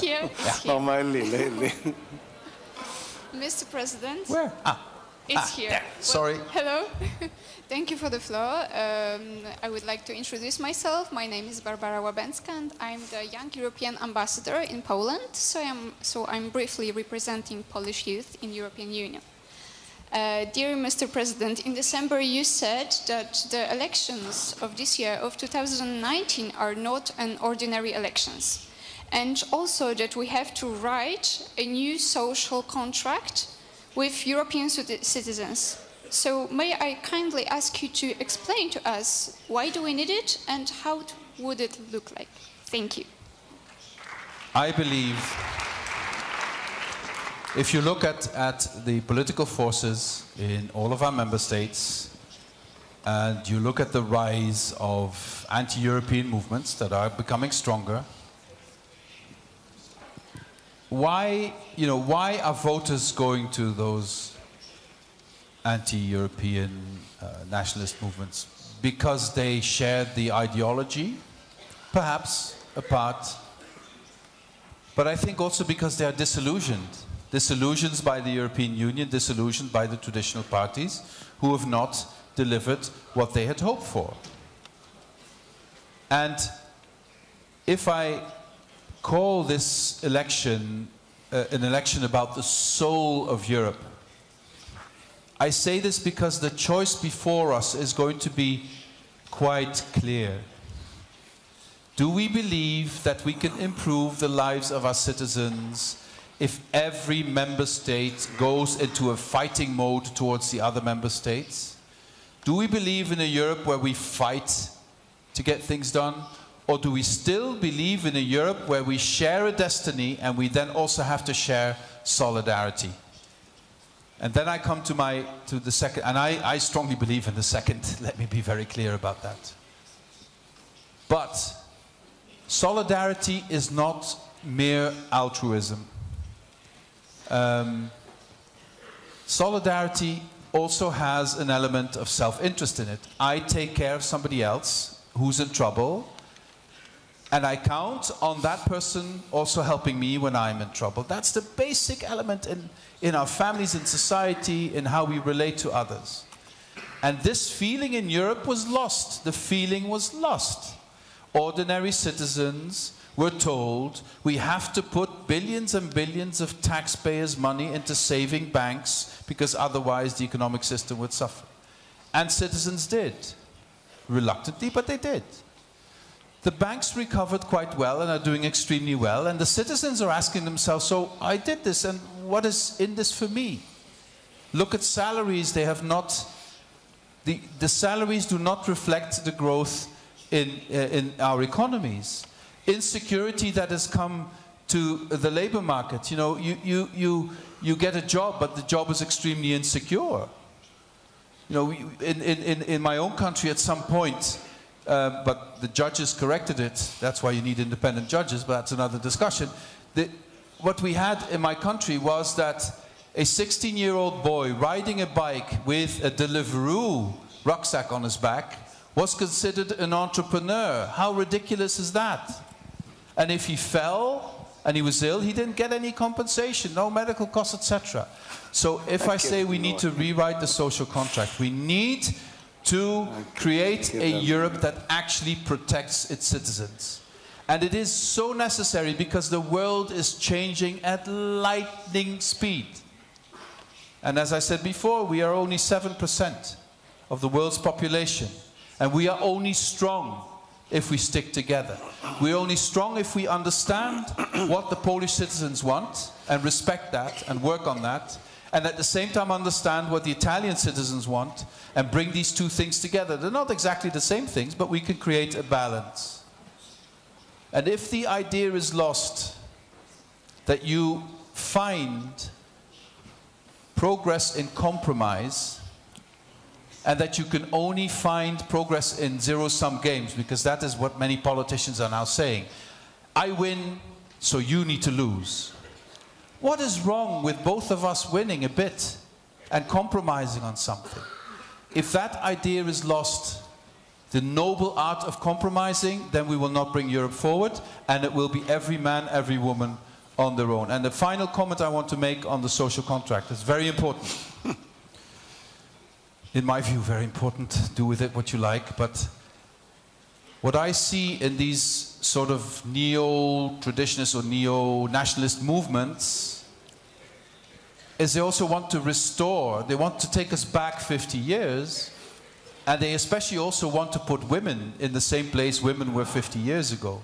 Here? Mr. President. Where? It's here. There. Sorry. Well, hello. Thank you for the floor. I would like to introduce myself. My name is Barbara Łabęcka, and I'm the Young European Ambassador in Poland. So I'm briefly representing Polish youth in European Union. Dear Mr. President, in December you said that the elections of this year, of 2019, are not an ordinary elections, and also that we have to write a new social contract with European citizens. So may I kindly ask you to explain to us why do we need it and how would it look like? Thank you. I believe if you look at the political forces in all of our member states and you look at the rise of anti-European movements that are becoming stronger, why are voters going to those anti-European nationalist movements? Because they share the ideology, perhaps a part, but I think also because they are disillusioned. Disillusioned by the European Union, disillusioned by the traditional parties who have not delivered what they had hoped for. And if I call this election an election about the soul of Europe, I say this because the choice before us is going to be quite clear. Do we believe that we can improve the lives of our citizens if every member state goes into a fighting mode towards the other member states? Do we believe in a Europe where we fight to get things done? Or do we still believe in a Europe where we share a destiny and we then also have to share solidarity? And then I come to the second, and I strongly believe in the second. Let me be very clear about that. But solidarity is not mere altruism. Solidarity also has an element of self-interest in it. I take care of somebody else who's in trouble, and I count on that person also helping me when I'm in trouble. That's the basic element in our families, in society, in how we relate to others. And this feeling in Europe was lost. The feeling was lost. Ordinary citizens were told we have to put billions and billions of taxpayers' money into saving banks because otherwise the economic system would suffer. And citizens did. Reluctantly, but they did. The banks recovered quite well and are doing extremely well, and the citizens are asking themselves, so I did this, and what is in this for me? Look at salaries, they have not, the salaries do not reflect the growth in our economies. Insecurity that has come to the labor market. You know, you get a job, but the job is extremely insecure. You know, in my own country at some point, but the judges corrected it. That's why you need independent judges, but that's another discussion. What we had in my country was that a 16-year-old boy riding a bike with a Deliveroo rucksack on his back was considered an entrepreneur. How ridiculous is that? And if he fell and he was ill, he didn't get any compensation, no medical costs, etc. So if I say we need to rewrite the social contract, we need to create a Europe that actually protects its citizens. And it is so necessary because the world is changing at lightning speed. And as I said before, we are only 7% of the world's population. And we are only strong if we stick together. We're only strong if we understand what the Polish citizens want and respect that and work on that. And at the same time understand what the Italian citizens want and bring these two things together. They're not exactly the same things, but we can create a balance. And if the idea is lost that you find progress in compromise and that you can only find progress in zero-sum games, because that is what many politicians are now saying. I win, so you need to lose. What is wrong with both of us winning a bit and compromising on something? If that idea is lost, the noble art of compromising, then we will not bring Europe forward, and it will be every man, every woman on their own. And the final comment I want to make on the social contract is very important. In my view, very important. Do with it what you like. But what I see in these sort of neo-traditionist or neo-nationalist movements is they also want to restore, they want to take us back 50 years, and they especially also want to put women in the same place women were 50 years ago.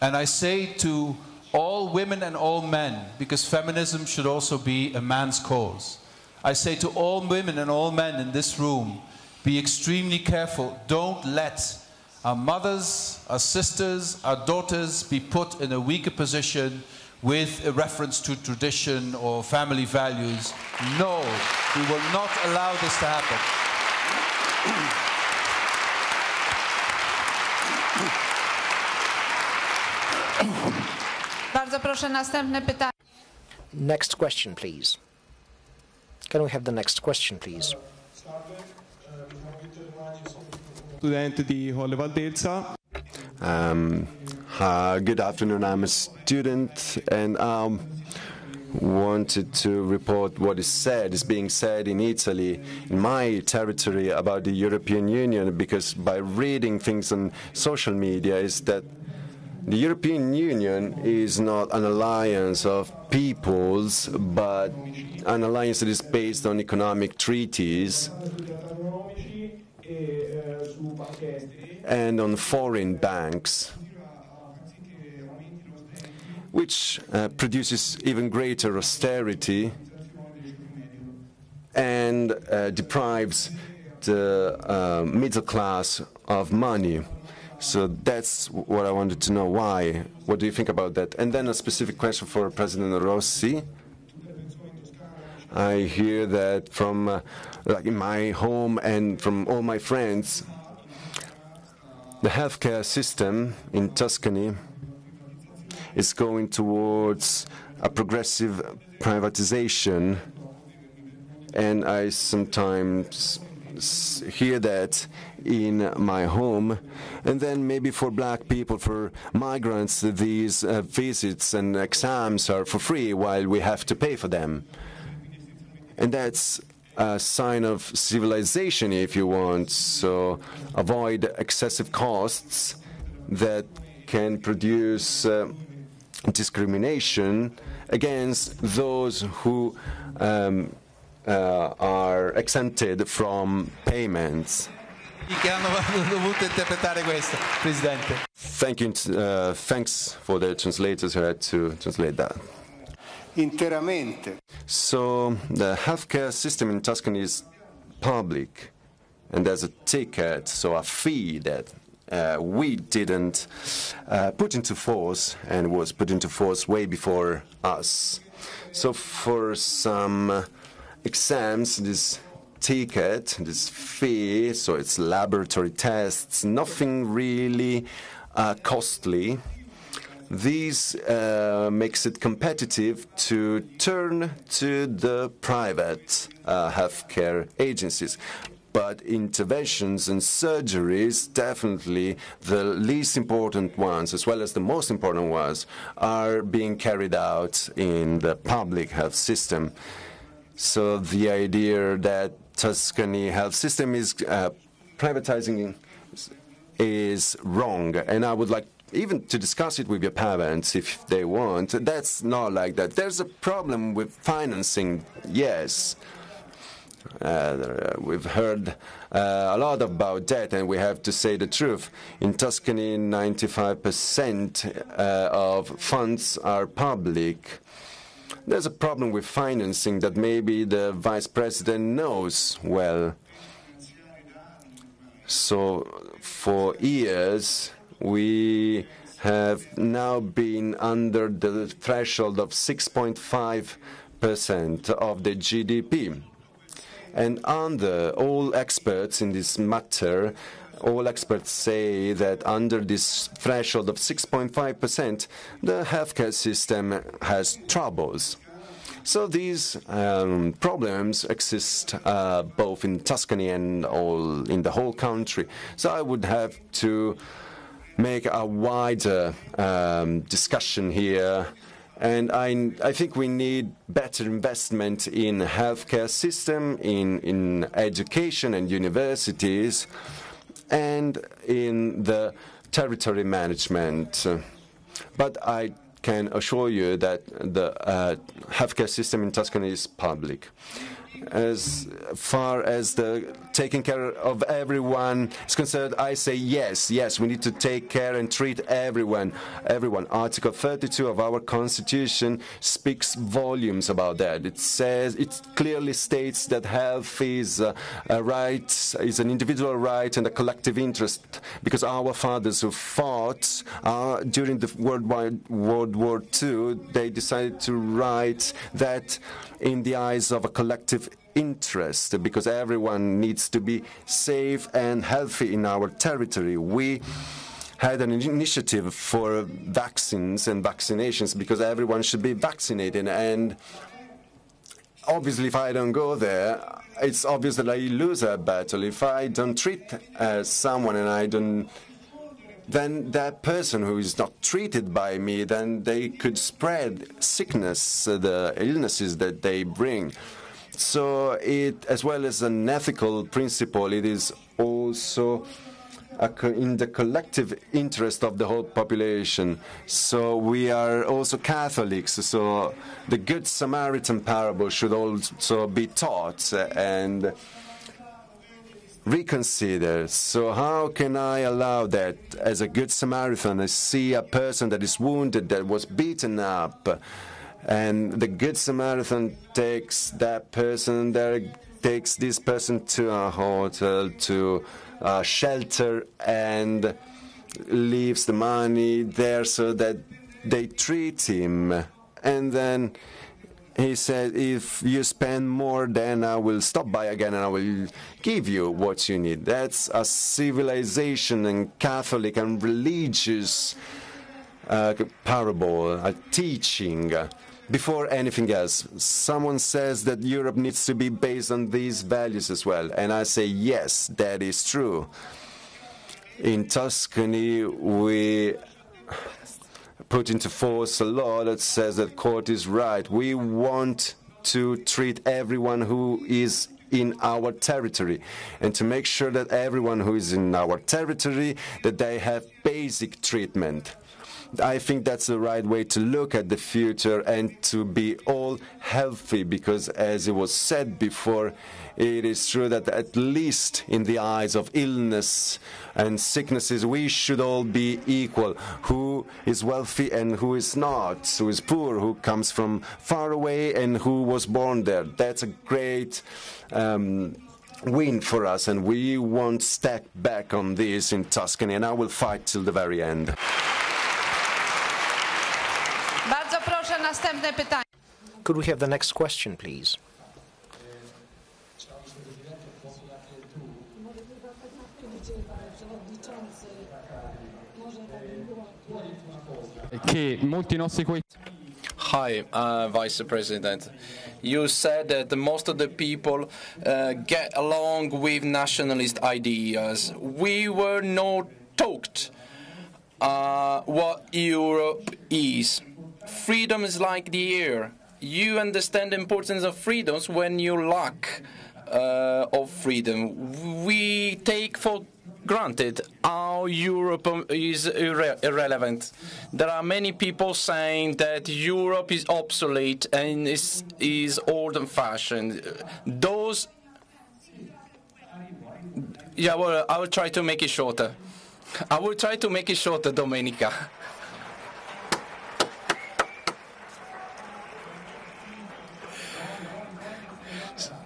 And I say to all women and all men, because feminism should also be a man's cause, I say to all women and all men in this room, be extremely careful. Don't let our mothers, our sisters, our daughters be put in a weaker position with a reference to tradition or family values. No, we will not allow this to happen. Bardzo proszę, następne pytanie. Next question, please. Can we have the next question, please? Good afternoon. I'm a student, and wanted to report what is being said in Italy, in my territory, about the European Union, because by reading things on social media is that the European Union is not an alliance of peoples, but an alliance that is based on economic treaties and on foreign banks. which produces even greater austerity and deprives the middle class of money. So that's what I wanted to know. Why? What do you think about that? And then a specific question for President Rossi. I hear that from like in my home and from all my friends, the healthcare system in Tuscany is going towards a progressive privatization, and I sometimes hear that in my home. And then maybe for black people, for migrants, these visits and exams are for free while we have to pay for them. And that's a sign of civilization, if you want. So avoid excessive costs that can produce discrimination against those who are exempted from payments. Thank you. Thanks for the translators who had to translate that. Interamente. So the healthcare system in Tuscany is public, and there's a ticket, so a fee that we didn't put into force, and was put into force way before us. So for some exams, this ticket, this fee, so it's laboratory tests, nothing really costly. This makes it competitive to turn to the private healthcare agencies. But interventions and surgeries, definitely the least important ones, as well as the most important ones, are being carried out in the public health system. So the idea that Tuscany health system is privatizing is wrong, and I would like even to discuss it with your parents if they want. That's not like that. There's a problem with financing, yes. We've heard a lot about that, and we have to say the truth. In Tuscany, 95% of funds are public. There's a problem with financing that maybe the vice president knows well. So for years, we have now been under the threshold of 6.5% of the GDP. And under all experts in this matter, all experts say that under this threshold of 6.5%, the healthcare system has troubles. So these problems exist both in Tuscany and in the whole country. So I would have to make a wider discussion here. And I think we need better investment in healthcare system, in education and universities, and in the territory management. But I can assure you that the healthcare system in Tuscany is public. As far as the taking care of everyone is concerned, I say yes, we need to take care and treat everyone. Article 32 of our Constitution speaks volumes about that. It says, it clearly states that health is a right, is an individual right and a collective interest, because our fathers who fought during the World War II, they decided to write that in the eyes of a collective interest, because everyone needs to be safe and healthy in our territory. We had an initiative for vaccines and vaccinations because everyone should be vaccinated, and obviously if I don't go there, it's obvious that I lose a battle. If I don't treat someone and I don't, then that person who is not treated by me, then they could spread sickness, the illnesses that they bring. So it, as well as an ethical principle, it is also in the collective interest of the whole population. So we are also Catholics, so the Good Samaritan parable should also be taught, and reconsider. So how can I allow that? As a good Samaritan, I see a person that is wounded, that was beaten up, and the good Samaritan takes that person there, takes this person to a hotel, to a shelter, and leaves the money there so that they treat him. And then he said, if you spend more, then I will stop by again and I will give you what you need. That's a civilization and Catholic and religious parable, a teaching. Before anything else, someone says that Europe needs to be based on these values as well. And I say, yes, that is true. In Tuscany, we put into force a law that says that court is right. We want to treat everyone who is in our territory and to make sure that everyone who is in our territory, that they have basic treatment. I think that's the right way to look at the future and to be all healthy, because as it was said before, it is true that at least in the eyes of illness and sicknesses, we should all be equal. Who is wealthy and who is not, who is poor, who comes from far away and who was born there. That's a great win for us, and we won't stack back on this in Tuscany, and I will fight till the very end. Bardzo proszę, następne pytanie. Could we have the next question, please? Hi, Vice President. You said that most of the people get along with nationalist ideas. We were not taught what Europe is. Freedom is like the air. You understand the importance of freedoms when you lack of freedom. We take for granted how Europe is irrelevant. There are many people saying that Europe is obsolete and is old-fashioned. Those, yeah, well, I will try to make it shorter. I will try to make it shorter, Domenica.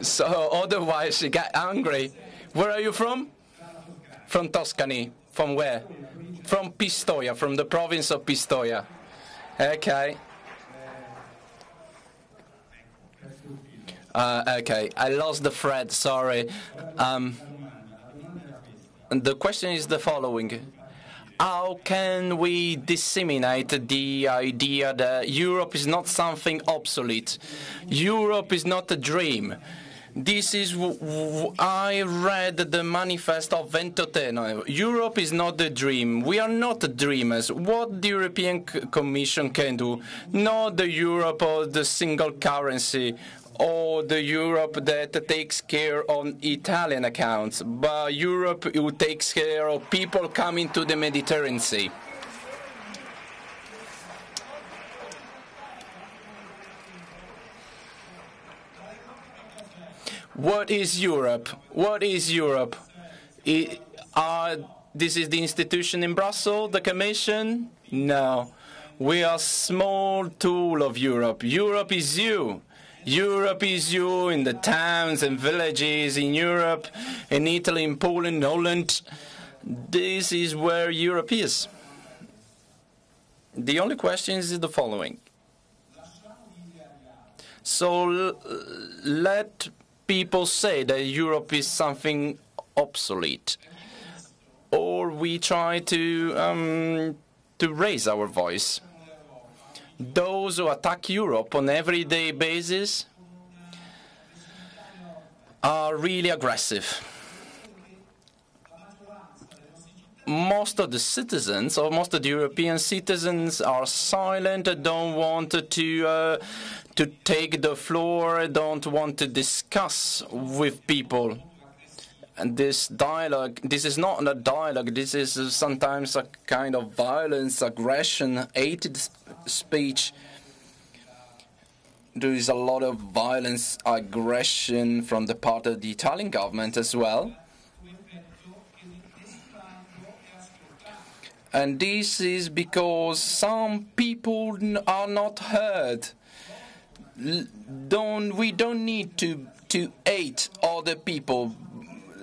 So otherwise she got angry. Where are you from? From Tuscany. From where? From Pistoia, from the province of Pistoia. Okay. Okay, I lost the thread, sorry. The question is the following. How can we disseminate the idea that Europe is not something obsolete? Europe is not a dream. This is, I read the manifest of Ventotene. Europe is not a dream. We are not dreamers. What the European Commission can do, not the Europe of the single currency, or the Europe that takes care of Italian accounts, but Europe who takes care of people coming to the Mediterranean Sea. What is Europe? What is Europe? This is the institution in Brussels, the Commission? No. We are a small tool of Europe. Europe is you. Europe is you in the towns and villages in Europe, in Italy, in Poland, Holland. This is where Europe is. The only question is the following. So let people say that Europe is something obsolete, or we try to raise our voice. Those who attack Europe on an everyday basis are really aggressive. Most of the citizens, or most of the European citizens, are silent, don't want to take the floor, don't want to discuss with people. And this dialogue, this is not a dialogue, this is sometimes a kind of violence, aggression, hated speech. There is a lot of violence, aggression from the part of the Italian government as well. And this is because some people are not heard. We don't need to hate other people.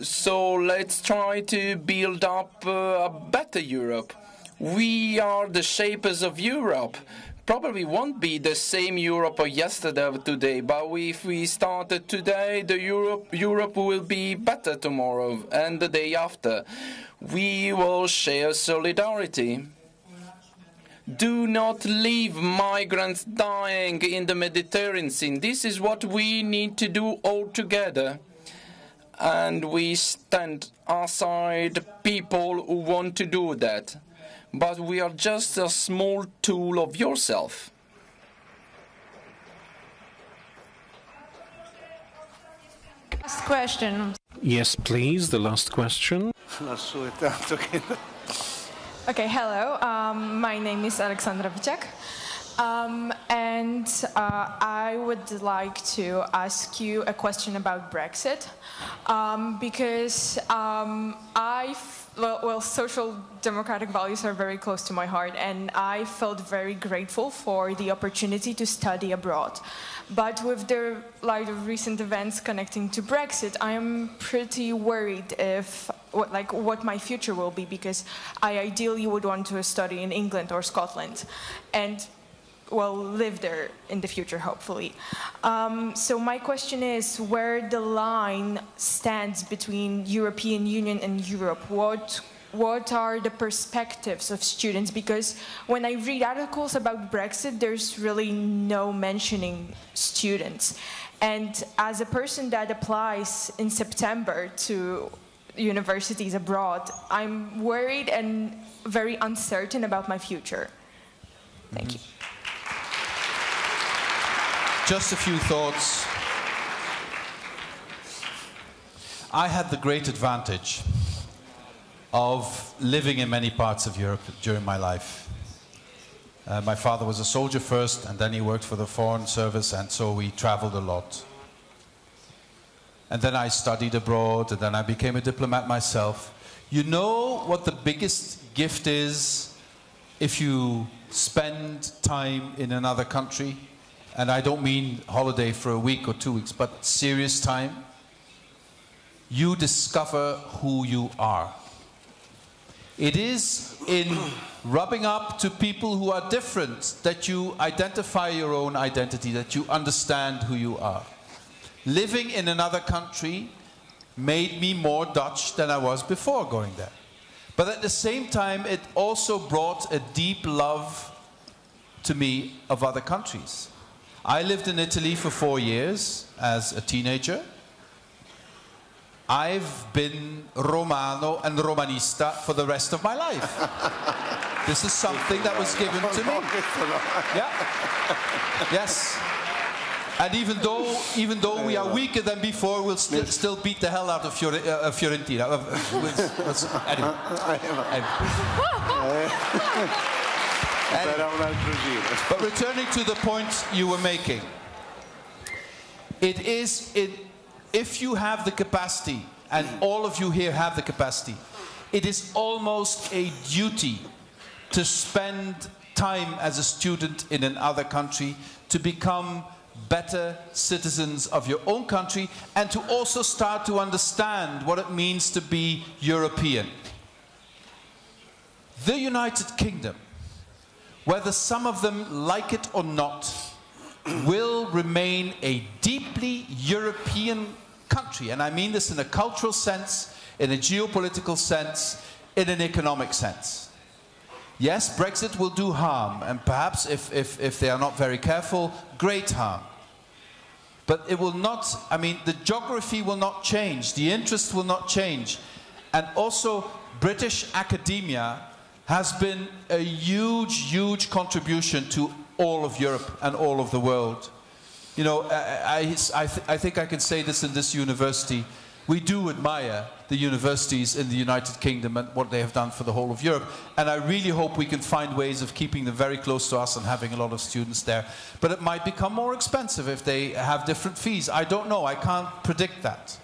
So let's try to build up a better Europe. We are the shapers of Europe. Probably won't be the same Europe of yesterday or today, but if we started today, the Europe will be better tomorrow and the day after. We will share solidarity. Do not leave migrants dying in the Mediterranean Sea. This is what we need to do all together. And we stand aside people who want to do that. But we are just a small tool of yourself. Last question. Yes, please, the last question. Okay, hello. My name is Alexandra Wiciak. And I would like to ask you a question about Brexit, because social democratic values are very close to my heart, and I felt very grateful for the opportunity to study abroad. But with the light of recent events connecting to Brexit, I am pretty worried what my future will be, because I ideally would want to study in England or Scotland, and live there in the future, hopefully. So my question is where the line stands between European Union and Europe. What are the perspectives of students? Because when I read articles about Brexit, there's really no mentioning students. And as a person that applies in September to universities abroad, I'm worried and very uncertain about my future. Thank you. Just a few thoughts. I had the great advantage of living in many parts of Europe during my life. My father was a soldier first, and then he worked for the Foreign Service, and so we traveled a lot. And then I studied abroad, and then I became a diplomat myself. You know what the biggest gift is if you spend time in another country? And I don't mean holiday for a week or 2 weeks, but serious time. You discover who you are. It is in rubbing up to people who are different that you identify your own identity, that you understand who you are. Living in another country made me more Dutch than I was before going there. But at the same time, it also brought a deep love to me of other countries. I lived in Italy for 4 years as a teenager. I've been Romano and Romanista for the rest of my life. This is something that was given to me. Yeah. Yes. And even though we are weaker than before, we'll still beat the hell out of Fiorentina. Anyway. But returning to the point you were making, if you have the capacity, and all of you here have the capacity, it is almost a duty to spend time as a student in another country to become better citizens of your own country and to also start to understand what it means to be European. The United Kingdom, whether some of them like it or not, will remain a deeply European country. And I mean this in a cultural sense, in a geopolitical sense, in an economic sense. Yes, Brexit will do harm, and perhaps if they are not very careful, great harm. But it will not, I mean, the geography will not change, the interest will not change. And also, British academia has been a huge, huge contribution to all of Europe and all of the world. You know, I think I can say this in this university. We do admire the universities in the United Kingdom and what they have done for the whole of Europe. And I really hope we can find ways of keeping them very close to us and having a lot of students there. But it might become more expensive if they have different fees. I don't know. I can't predict that.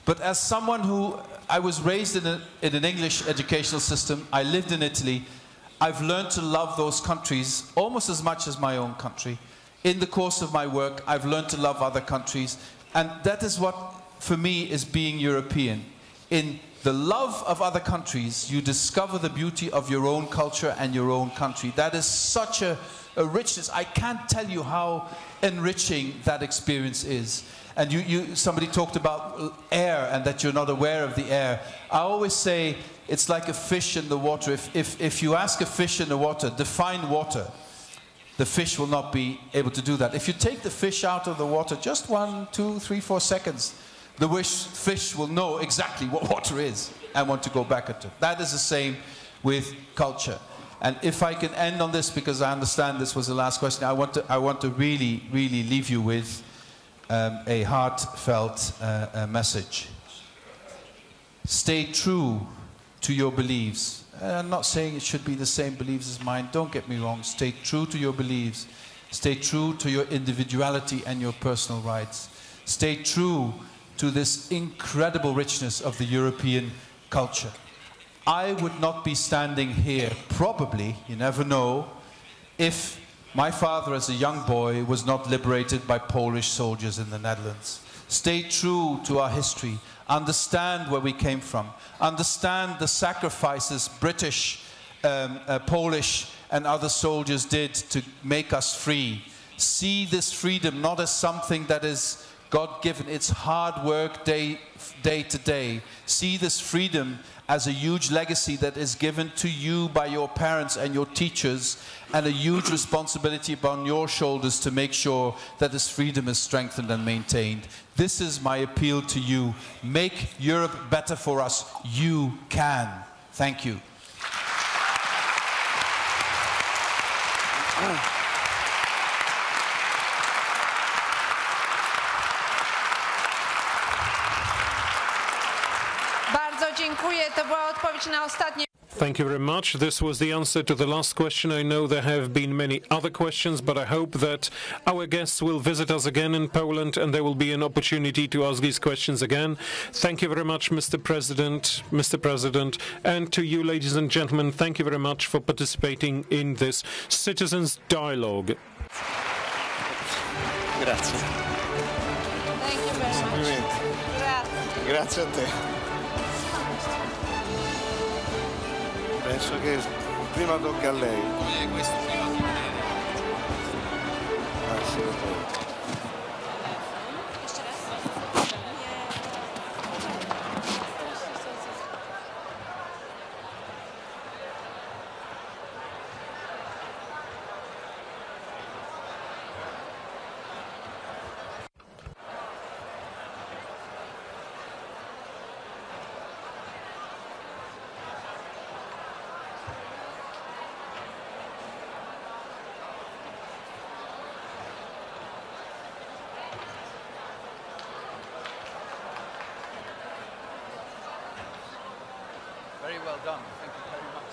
But as someone who, I was raised in an English educational system, I lived in Italy, I've learned to love those countries almost as much as my own country. In the course of my work, I've learned to love other countries. And that is what, for me, is being European. In the love of other countries, you discover the beauty of your own culture and your own country. That is such a richness. I can't tell you how enriching that experience is. And somebody talked about air and that you're not aware of the air. I always say it's like a fish in the water. If you ask a fish in the water, define water, the fish will not be able to do that. If you take the fish out of the water just 1, 2, 3, 4 seconds, the fish will know exactly what water is and want to go back into it. That is the same with culture. And if I can end on this, because I understand this was the last question, I want to really, really leave you with a heartfelt message. Stay true to your beliefs. I'm not saying it should be the same beliefs as mine. Don't get me wrong. Stay true to your beliefs. Stay true to your individuality and your personal rights. Stay true to this incredible richness of the European culture. I would not be standing here, probably, you never know, if my father as a young boy was not liberated by Polish soldiers in the Netherlands. Stay true to our history. Understand where we came from. Understand the sacrifices British, Polish and other soldiers did to make us free. See this freedom not as something that is God-given. It's hard work day to day. See this freedom as a huge legacy that is given to you by your parents and your teachers, and a huge responsibility upon your shoulders to make sure that this freedom is strengthened and maintained. This is my appeal to you. Make Europe better for us. You can. Thank you. Thank you very much. This was the answer to the last question. I know there have been many other questions, but I hope that our guests will visit us again in Poland and there will be an opportunity to ask these questions again. Thank you very much, Mr. President, and to you, ladies and gentlemen, thank you very much for participating in this Citizens' Dialogue. Grazie. Thank you very much. Grazie. Grazie a te. Penso che prima tocca a lei. Questo prima di vedere. Assolutamente. Very well done. Thank you very much.